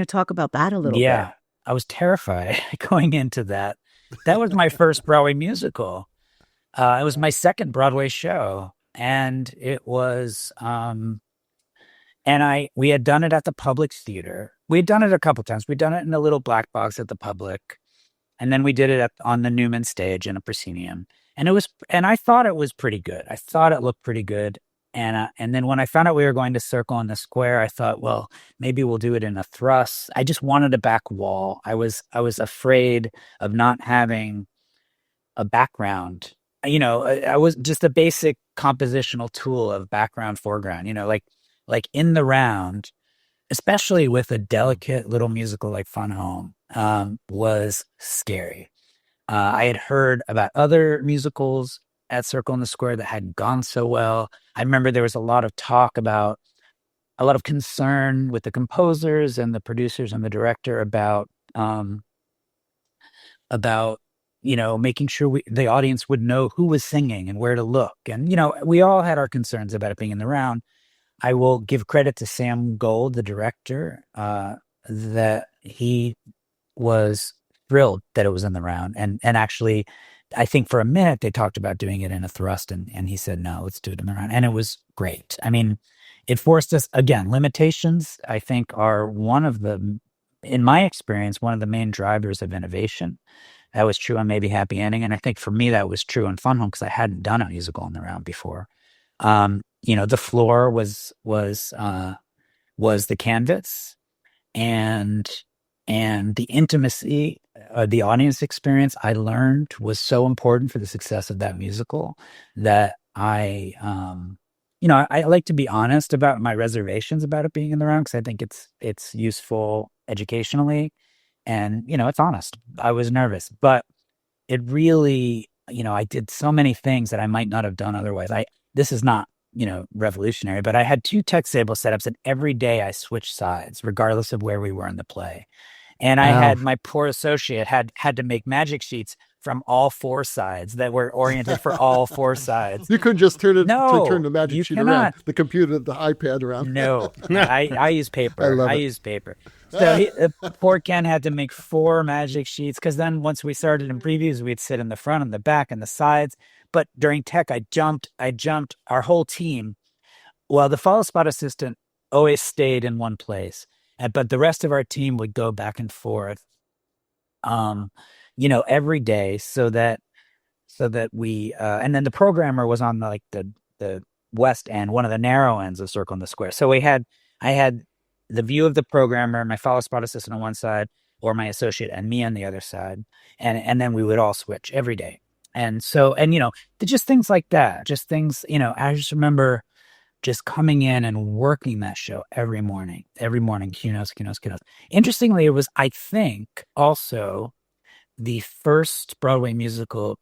Talk about that a little bit. Yeah, I was terrified going into that. That was my first Broadway musical. It was my second Broadway show, and it was, we had done it at the Public Theater. We had done it a couple times. We'd done it in a little black box at the Public. And then we did it on the Newman stage in a proscenium, and I thought it was pretty good. I thought it looked pretty good, and then when I found out we were going to Circle in the Square, I thought, well, maybe we'll do it in a thrust. I just wanted a back wall. I was afraid of not having a background. I was just a basic compositional tool of background, foreground. Like in the round, especially with a delicate little musical like Fun Home, was scary. I had heard about other musicals at Circle in the Square that hadn't gone so well. I remember there was a lot of talk about, a lot of concern with the composers and the producers and the director about making sure the audience would know who was singing and where to look. And, we all had our concerns about it being in the round. I will give credit to Sam Gold, the director, that he was thrilled that it was in the round. And actually, I think for a minute they talked about doing it in a thrust, and he said, no, let's do it in the round. And it was great. I mean, it forced us, again, limitations, I think, are in my experience, one of the main drivers of innovation. That was true on Maybe Happy Ending. And I think for me, that was true in Fun Home because I hadn't done a musical in the round before. The floor was the canvas, and the intimacy, the audience experience I learned was so important for the success of that musical that I like to be honest about my reservations about it being in the round because I think it's useful educationally, and it's honest. I was nervous, but it really, I did so many things that I might not have done otherwise. This is not revolutionary, but I had 2 text table setups, and every day I switched sides, regardless of where we were in the play. And I had my poor associate had to make magic sheets from all 4 sides that were oriented for all 4 sides. You couldn't just turn the magic you sheet cannot. around, the computer, the iPad around. No, I use paper. I use paper. So poor Ken had to make 4 magic sheets because then once we started in previews, we'd sit in the front and the back and the sides. But during tech, I jumped our whole team. Well, the follow spot assistant always stayed in one place, but the rest of our team would go back and forth, every day so that we, and then the programmer was on the west end, one of the narrow ends of Circle in the Square. So I had the view of the programmer, my follow spot assistant on one side, or my associate and me on the other side. And then we would all switch every day. And so, just things like that, just things, I just remember just coming in and working that show every morning, Q-Notes. Interestingly, it was, I think, also the first Broadway musical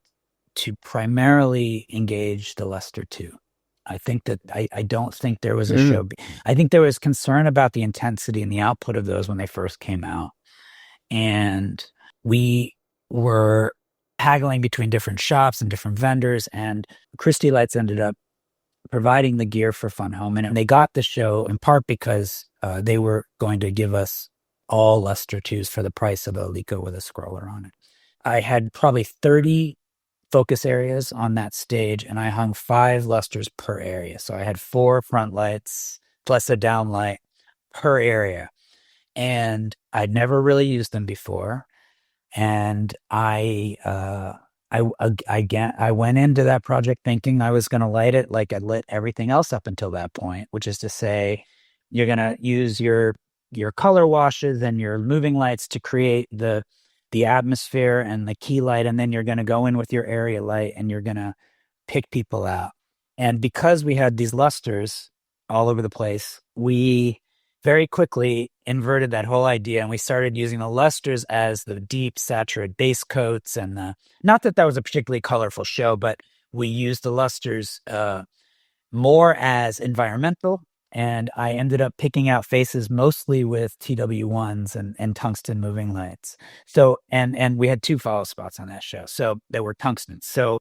to primarily engage the Lester II. I think that I don't think there was a show. I think there was concern about the intensity and the output of those when they first came out. And we were haggling between different shops and different vendors, and Christie Lights ended up providing the gear for Fun Home. And they got the show in part because they were going to give us all Lester IIs for the price of a Leica with a scroller on it. I had probably 30 focus areas on that stage, and I hung 5 Lesters per area. So I had 4 front lights plus a down light per area. And I'd never really used them before. And I I went into that project thinking I was going to light it like I lit everything else up until that point, which is to say, you're going to use your color washes and your moving lights to create the atmosphere and the key light, and then you're going to go in with your area light and you're going to pick people out. And because we had these lusters all over the place, we very quickly inverted that whole idea, and we started using the lusters as the deep saturated base coats. And not that was a particularly colorful show, but we used the lusters more as environmental. And I ended up picking out faces mostly with TW1s and tungsten moving lights. So, and we had 2 follow spots on that show. So they were tungsten. So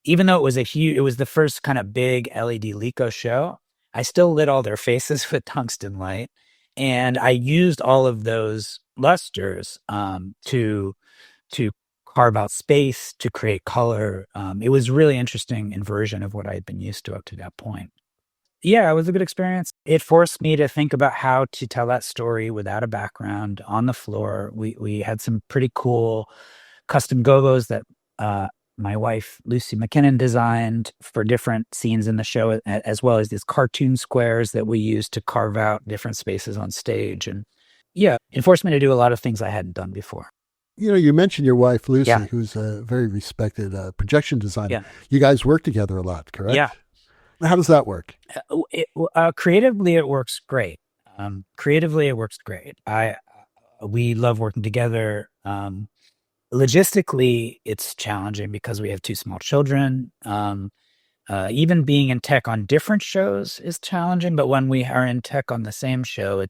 even though it was the first kind of big LED Lico show, I still lit all their faces with tungsten light. And I used all of those lusters to carve out space, to create color. It was really interesting inversion of what I had been used to up to that point. Yeah, it was a good experience. It forced me to think about how to tell that story without a background on the floor. We had some pretty cool custom gobos that my wife, Lucy McKinnon, designed for different scenes in the show, as well as these cartoon squares that we used to carve out different spaces on stage. And yeah, it forced me to do a lot of things I hadn't done before. You mentioned your wife, Lucy, Yeah. who's a very respected projection designer. Yeah. You guys work together a lot, correct? Yeah. How does that work? Creatively, it works great. We love working together. Logistically, it's challenging because we have 2 small children. Even being in tech on different shows is challenging, but when we are in tech on the same show,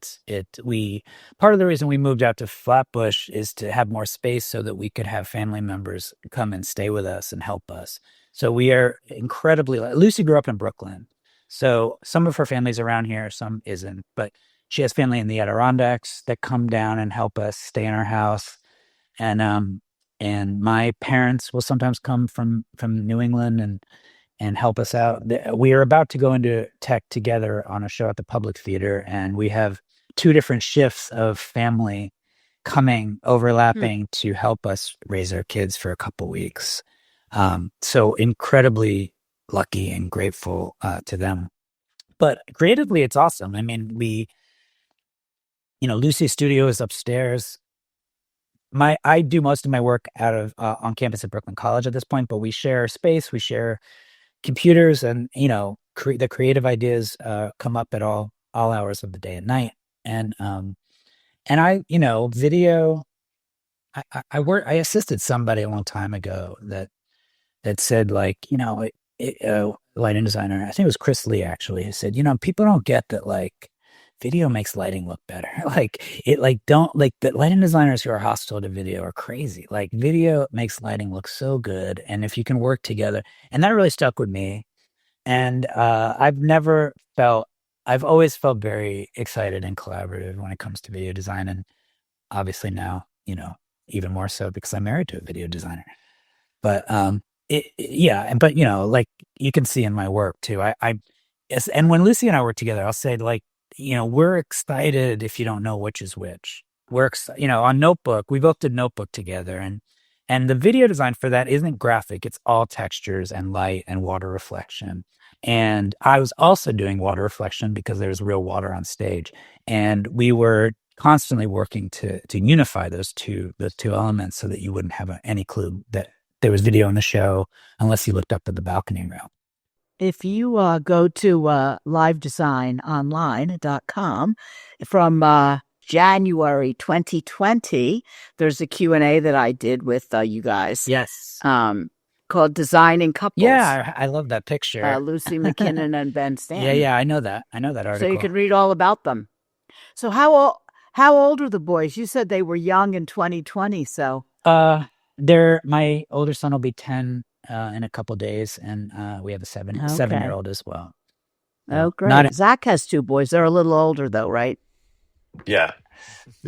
part of the reason we moved out to Flatbush is to have more space so that we could have family members come and stay with us and help us. So we are Lucy grew up in Brooklyn. So some of her family's around here, some isn't, but she has family in the Adirondacks that come down and help us stay in our house. And my parents will sometimes come from New England and help us out. We are about to go into tech together on a show at the Public Theater, and we have 2 different shifts of family overlapping to help us raise our kids for a couple weeks. So incredibly lucky and grateful to them. But creatively, it's awesome. I mean, Lucy's studio is upstairs. I do most of my work out of on campus at Brooklyn College at this point, but we share space, we share computers, and the creative ideas come up at all hours of the day and night. And I video. I assisted somebody a long time ago that said, like, lighting designer, I think it was Chris Lee actually, who said, people don't get that, like, video makes lighting look better. The lighting designers who are hostile to video are crazy. Like, video makes lighting look so good. And if you can work together, and that really stuck with me. And I've always felt very excited and collaborative when it comes to video design. And obviously now, even more so because I'm married to a video designer. But like you can see in my work too, and when Lucy and I work together, I'll say, like, we're excited if you don't know which is which. We're on Notebook, we both did Notebook together, and the video design for that isn't graphic. It's all textures and light and water reflection. And I was also doing water reflection because there's real water on stage. And we were constantly working to unify those two elements so that you wouldn't have any clue that there was video in the show unless you looked up at the balcony rail. If you go to livedesignonline.com from January 2020, there's a Q&A that I did with you guys. Yes. Called Designing Couples. Yeah, I love that picture. Lucy McKinnon and Ben Stanton. Yeah, I know that article. So you can read all about them. So how old are the boys? You said they were young in 2020, so. My older son will be 10 in a couple days, and we have a 7-year-old as well. Oh, great. Zach has 2 boys. They're a little older, though, right? Yeah.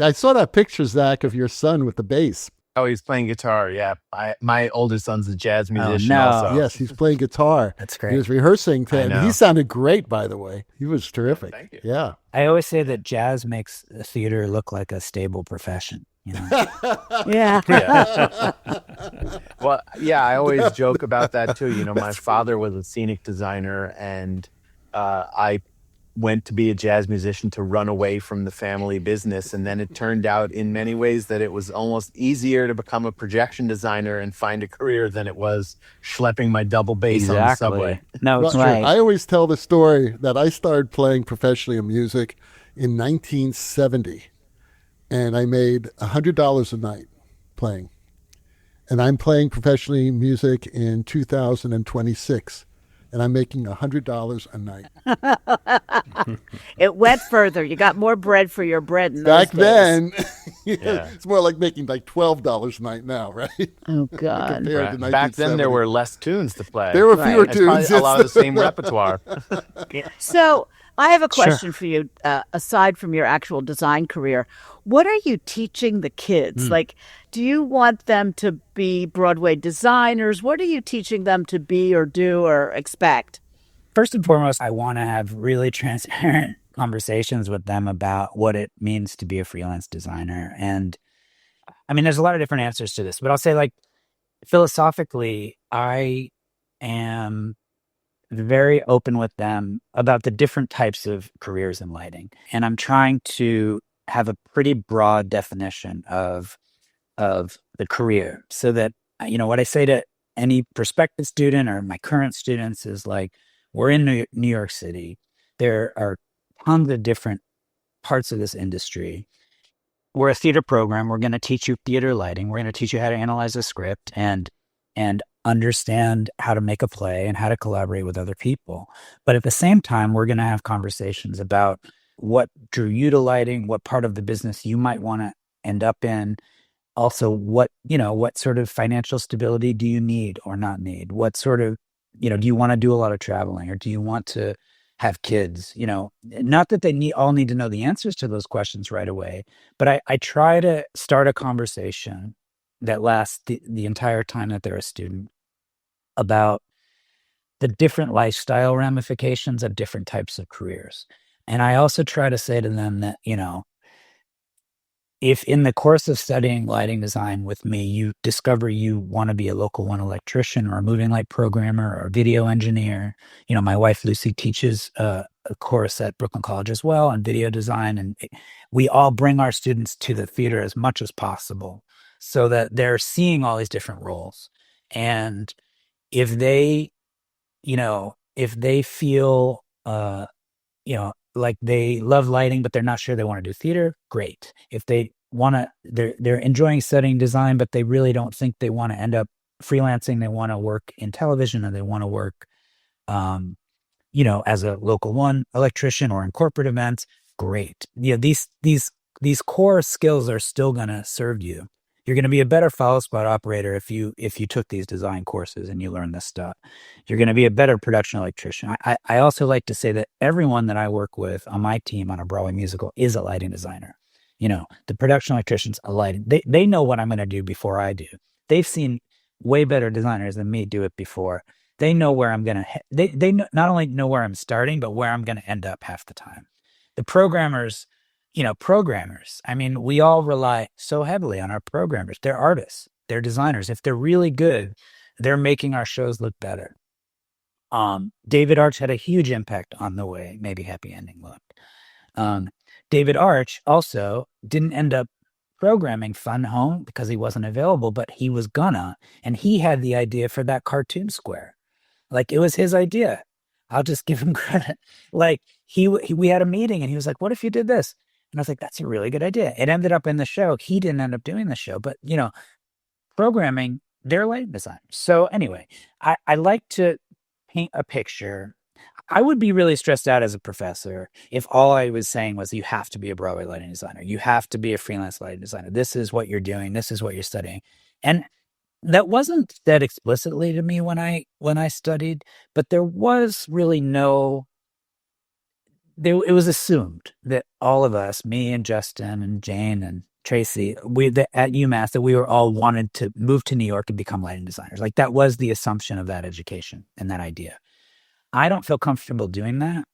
I saw that picture, Zach, of your son with the bass. Oh, he's playing guitar. Yeah. My oldest son's a jazz musician no. also. Yes, he's playing guitar. That's great. He was rehearsing. I know. He sounded great, by the way. He was terrific. Thank you. Yeah. I always say that jazz makes theater look like a stable profession. Yeah. Well, yeah, I always joke about that too. You know, my father was a scenic designer, and I went to be a jazz musician to run away from the family business. And then it turned out in many ways that it was almost easier to become a projection designer and find a career than it was schlepping my double bass on the subway. Exactly. No, it's Well, true. Right. I always tell the story that I started playing professionally in music in 1970, and I made $100 a night playing. And I'm playing professionally music in 2026, and I'm making $100 a night. It went further. You got more bread for your bread in those Back days. then, Yeah. it's more like making like $12 a night now, right? Oh, God. Compared to Right. Back then, there 1970. were less tunes to play. There were Right. fewer It's probably tunes. a lot of the same repertoire. So I have a Sure. question for you. Aside from your actual design career, what are you teaching the kids? Like, do you want them to be Broadway designers? What are you teaching them to be or do or expect? First and foremost, I want to have really transparent conversations with them about what it means to be a freelance designer. And I mean, there's a lot of different answers to this, but I'll say, like, philosophically, I am very open with them about the different types of careers in lighting. And I'm trying to have a pretty broad definition of the career, so that, what I say to any prospective student or my current students is, like, we're in New York City. There are tons of different parts of this industry. We're a theater program. We're going to teach you theater lighting. We're going to teach you how to analyze a script and understand how to make a play and how to collaborate with other people. But at the same time, we're going to have conversations about what drew you to lighting, what part of the business you might want to end up in. Also, what sort of financial stability do you need or not need? What sort of, do you want to do a lot of traveling, or do you want to have kids? Not that they all need to know the answers to those questions right away, but I try to start a conversation that lasts the entire time that they're a student, about the different lifestyle ramifications of different types of careers. And I also try to say to them that, if in the course of studying lighting design with me, you discover you want to be a local one electrician or a moving light programmer or a video engineer, my wife Lucy teaches a course at Brooklyn College as well on video design. And we all bring our students to the theater as much as possible so that they're seeing all these different roles. And if they, if they feel, like they love lighting, but they're not sure they want to do theater, great. If they want to, they're enjoying studying design, but they really don't think they want to end up freelancing. They want to work in television, or they want to work, as a local one electrician or in corporate events, great. These core skills are still going to serve you. You're going to be a better follow spot operator if you took these design courses and you learn this stuff. You're going to be a better production electrician. I also like to say that everyone that I work with on my team on a Broadway musical is a lighting designer. The production electricians are lighting. They know what I'm going to do before I do. They've seen way better designers than me do it before. They know where I'm going to, they not only know where I'm starting, but where I'm going to end up half the time. The programmers, I mean, we all rely so heavily on our programmers. They're artists, they're designers. If they're really good, they're making our shows look better. David Arch had a huge impact on the way Maybe Happy Ending looked. David Arch also didn't end up programming Fun Home because he wasn't available, but he was gonna, and he had the idea for that cartoon square. Like, it was his idea. I'll just give him credit. Like, we had a meeting and he was like, what if you did this? And I was like, that's a really good idea. It ended up in the show. He didn't end up doing the show, but programming, they're lighting designers. So anyway, I like to paint a picture. I would be really stressed out as a professor if all I was saying was, you have to be a Broadway lighting designer. You have to be a freelance lighting designer. This is what you're doing. This is what you're studying. And that wasn't said explicitly to me when I studied, but there was really it was assumed that all of us, me and Justin and Jane and Tracy, at UMass, that we were all wanted to move to New York and become lighting designers. Like, that was the assumption of that education and that idea. I don't feel comfortable doing that.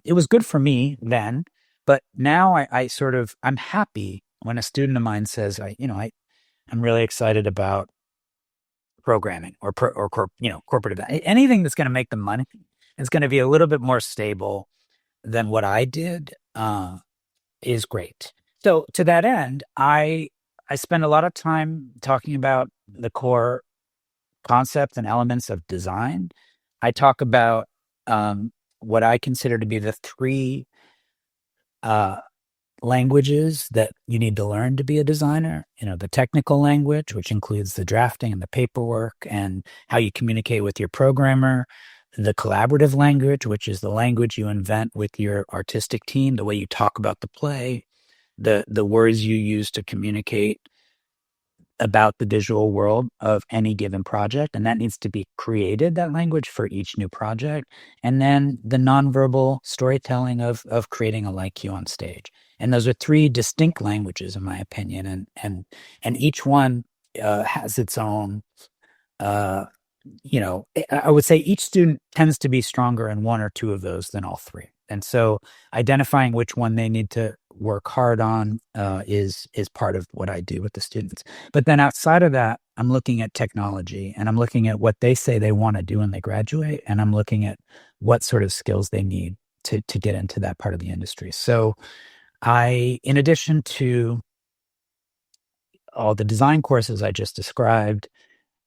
It was good for me then, but now I'm happy when a student of mine says, I'm really excited about programming or corporate event. Anything that's going to make them money is going to be a little bit more stable than what I did is great. So to that end, I spend a lot of time talking about the core concepts and elements of design. I talk about what I consider to be the three languages that you need to learn to be a designer. The technical language, which includes the drafting and the paperwork and how you communicate with your programmer. The collaborative language, which is the language you invent with your artistic team, the way you talk about the play, the words you use to communicate about the visual world of any given project. And that needs to be created, that language, for each new project. And then the nonverbal storytelling of creating a light cue on stage. And those are three distinct languages, in my opinion. And each one has its own, I would say each student tends to be stronger in one or two of those than all three. And so identifying which one they need to work hard on is part of what I do with the students. But then outside of that, I'm looking at technology, and I'm looking at what they say they want to do when they graduate, and I'm looking at what sort of skills they need to get into that part of the industry. So in addition to all the design courses I just described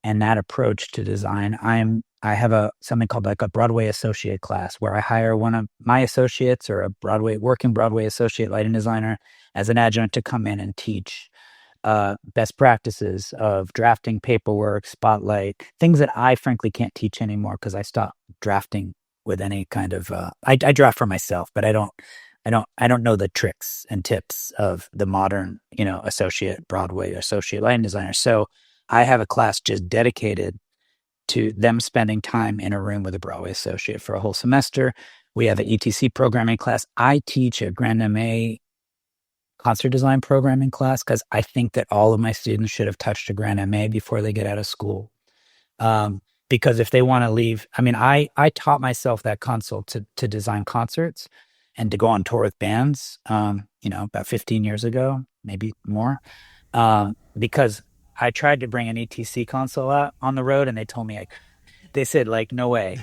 and that approach to design, I have something called like a Broadway associate class, where I hire one of my associates or a working Broadway associate lighting designer as an adjunct to come in and teach best practices of drafting paperwork, spotlight, things that I frankly can't teach anymore because I stopped drafting with any kind of. I draft for myself, but I don't know the tricks and tips of the modern, Broadway associate lighting designer. So I have a class just dedicated to them spending time in a room with a Broadway associate for a whole semester. We have an ETC programming class. I teach a Grand MA concert design programming class because I think that all of my students should have touched a Grand MA before they get out of school. Because if they want to leave, I taught myself that consult to design concerts and to go on tour with bands, about 15 years ago, maybe more, because I tried to bring an ETC console out on the road, and they told me, they said, no way.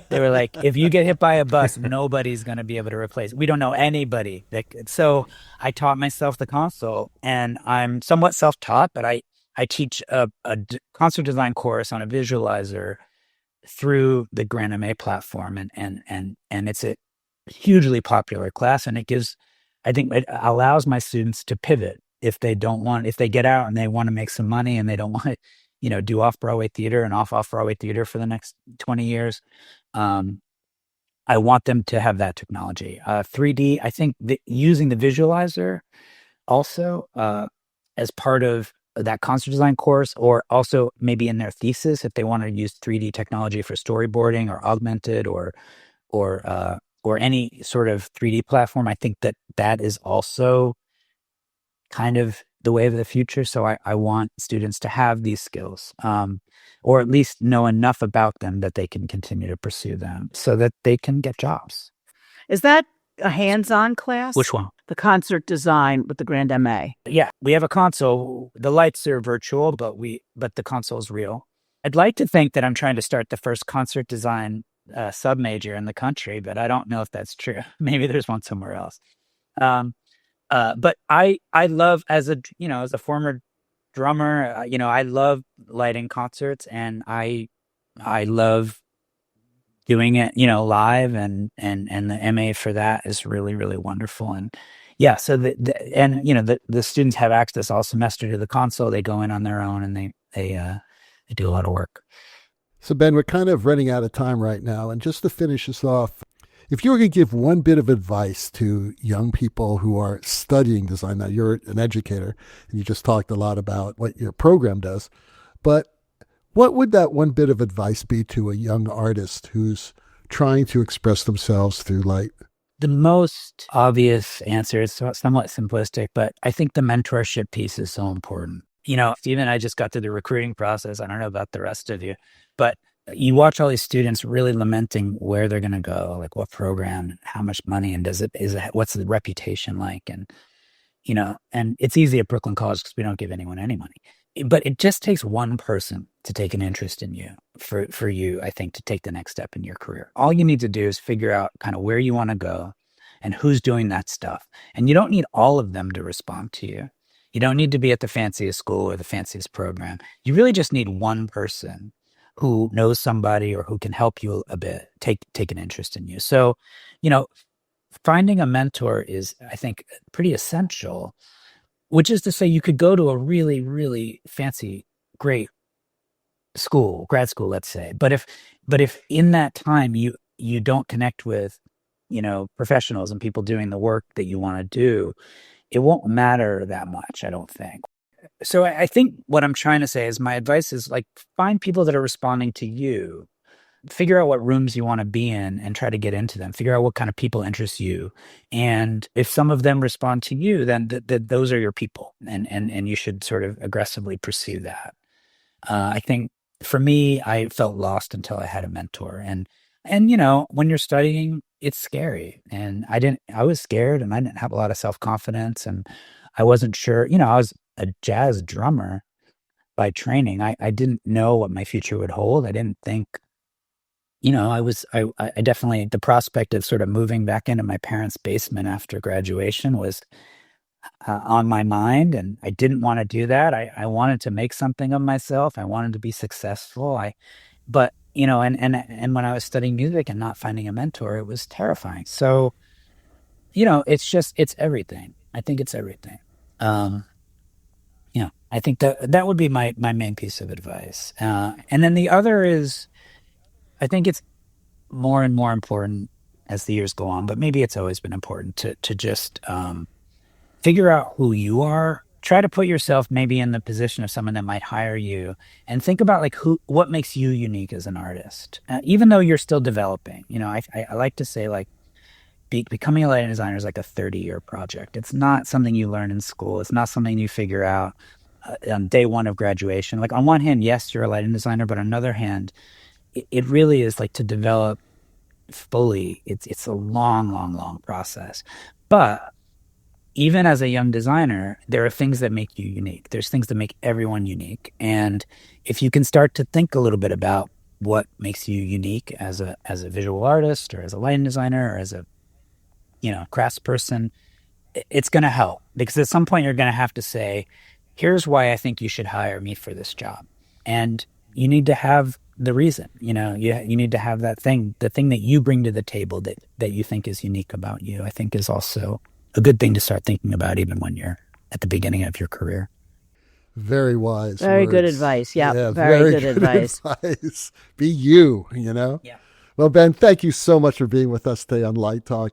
They were like, if you get hit by a bus, nobody's going to be able to replace it. We don't know anybody. So I taught myself the console, and I'm somewhat self-taught, but I teach a concert design course on a visualizer through the Grand MA platform, and it's a hugely popular class, and I think it allows my students to pivot. If they get out and they want to make some money and they don't want to, do off-Broadway theater and off-Broadway theater for the next 20 years, I want them to have that technology. 3D, I think using the visualizer also as part of that concert design course, or also maybe in their thesis, if they want to use 3D technology for storyboarding or augmented or any sort of 3D platform, I think that is also kind of the way of the future. So I want students to have these skills, or at least know enough about them that they can continue to pursue them so that they can get jobs. Is that a hands-on class? Which one? The concert design with the Grand MA. Yeah, we have a console. The lights are virtual, but the console is real. I'd like to think that I'm trying to start the first concert design sub-major in the country, but I don't know if that's true. Maybe there's one somewhere else. But I love, as a former drummer, I love lighting concerts, and I love doing it, live, and the MA for that is really, really wonderful. And yeah, so the students have access all semester to the console. They go in on their own, and they do a lot of work. So Ben, we're kind of running out of time right now, and just to finish this off, if you were going to give one bit of advice to young people who are studying design, now you're an educator and you just talked a lot about what your program does, but what would that one bit of advice be to a young artist who's trying to express themselves through light? The most obvious answer is somewhat simplistic, but I think the mentorship piece is so important. Stephen and I just got through the recruiting process. I don't know about the rest of you, but you watch all these students really lamenting where they're going to go, like what program, how much money, and what's the reputation like? And, and it's easy at Brooklyn College because we don't give anyone any money. But it just takes one person to take an interest in you for you, I think, to take the next step in your career. All you need to do is figure out kind of where you want to go and who's doing that stuff. And you don't need all of them to respond to you. You don't need to be at the fanciest school or the fanciest program. You really just need one person who knows somebody or who can help you a bit, take an interest in you. So, finding a mentor is, I think, pretty essential, which is to say you could go to a really, really fancy, great school, grad school, let's say. But if in that time you don't connect with, professionals and people doing the work that you want to do, it won't matter that much, I don't think. So I think what I'm trying to say is my advice is like, find people that are responding to you, figure out what rooms you want to be in and try to get into them, figure out what kind of people interest you. And if some of them respond to you, then those are your people, and you should sort of aggressively pursue that. I think for me, I felt lost until I had a mentor. And when you're studying, it's scary. And I was scared, and I didn't have a lot of self-confidence, and I wasn't sure, I was a jazz drummer by training. I didn't know what my future would hold. I didn't think, I definitely, the prospect of sort of moving back into my parents' basement after graduation was on my mind, and I didn't want to do that. I wanted to make something of myself. I wanted to be successful. But and when I was studying music and not finding a mentor, it was terrifying. So, it's everything. I think it's everything. I think that would be my main piece of advice. And then the other is, I think it's more and more important as the years go on, but maybe it's always been important to just figure out who you are. Try to put yourself maybe in the position of someone that might hire you, and think about like what makes you unique as an artist, even though you're still developing. I like to say like becoming a lighting designer is like a 30-year project. It's not something you learn in school. It's not something you figure out on day one of graduation. Like on one hand, yes, you're a lighting designer, but on the other hand, it really is like to develop fully. It's a long, long, long process. But even as a young designer, there are things that make you unique. There's things that make everyone unique. And if you can start to think a little bit about what makes you unique as a visual artist, or as a lighting designer, or as a craftsperson, it's going to help, because at some point you're going to have to say, here's why I think you should hire me for this job. And you need to have the reason, you need to have that thing, the thing that you bring to the table that you think is unique about you, I think is also a good thing to start thinking about even when you're at the beginning of your career. Very wise. Very words. good advice. Yeah, very good advice. Be you, Yeah. Well, Ben, thank you so much for being with us today on Light Talk.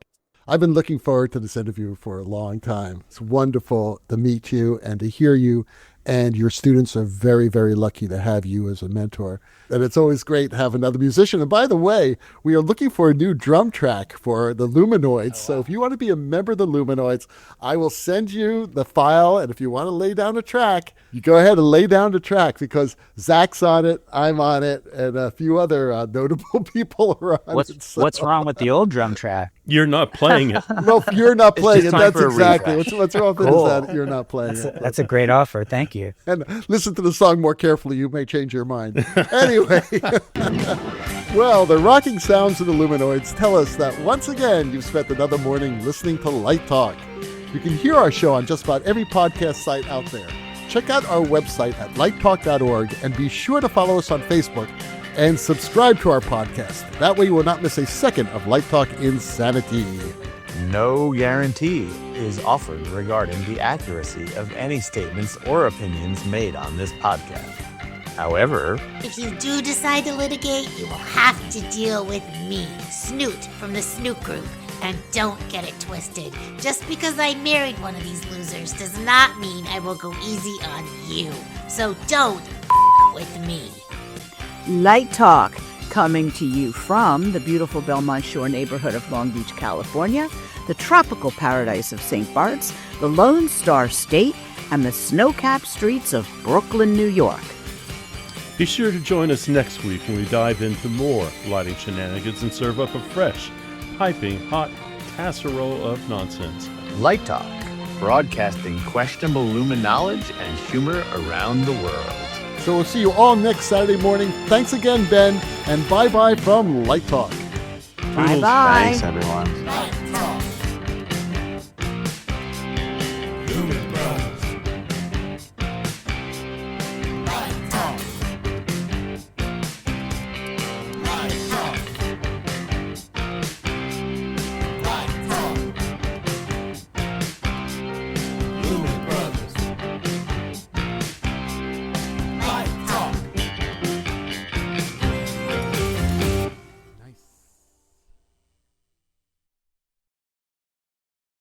I've been looking forward to this interview for a long time. It's wonderful to meet you and to hear you. And your students are very, very lucky to have you as a mentor. And it's always great to have another musician. And by the way, we are looking for a new drum track for the Luminoids. Oh, wow. So if you want to be a member of the Luminoids, I will send you the file. And if you want to lay down a track, you go ahead and lay down the track, because Zach's on it, I'm on it, and a few other notable people are on it. So. What's wrong with the old drum track? You're not playing it. Well, you're not playing it. That's exactly what's wrong with Cool. it, is that you're not playing it. That's a great offer. Thank you. And listen to the song more carefully. You may change your mind. Anyway, well, the rocking sounds of the Luminoids tell us that once again, you've spent another morning listening to Light Talk. You can hear our show on just about every podcast site out there. Check out our website at lighttalk.org, and be sure to follow us on Facebook and subscribe to our podcast. That way you will not miss a second of Light Talk insanity. No guarantee is offered regarding the accuracy of any statements or opinions made on this podcast. However, if you do decide to litigate, you will have to deal with me, Snoot from the Snoot Group. And don't get it twisted. Just because I married one of these losers does not mean I will go easy on you. So don't with me. Light Talk, coming to you from the beautiful Belmont Shore neighborhood of Long Beach, California, the tropical paradise of St. Bart's, the Lone Star State, and the snow-capped streets of Brooklyn, New York. Be sure to join us next week when we dive into more lighting shenanigans and serve up a fresh, piping hot casserole of nonsense. Light Talk broadcasting questionable Lumen knowledge and humor around the world. So we'll see you all next Saturday morning. Thanks again, Ben, and bye-bye from Light Talk. Bye-bye. Thanks, everyone. Bye.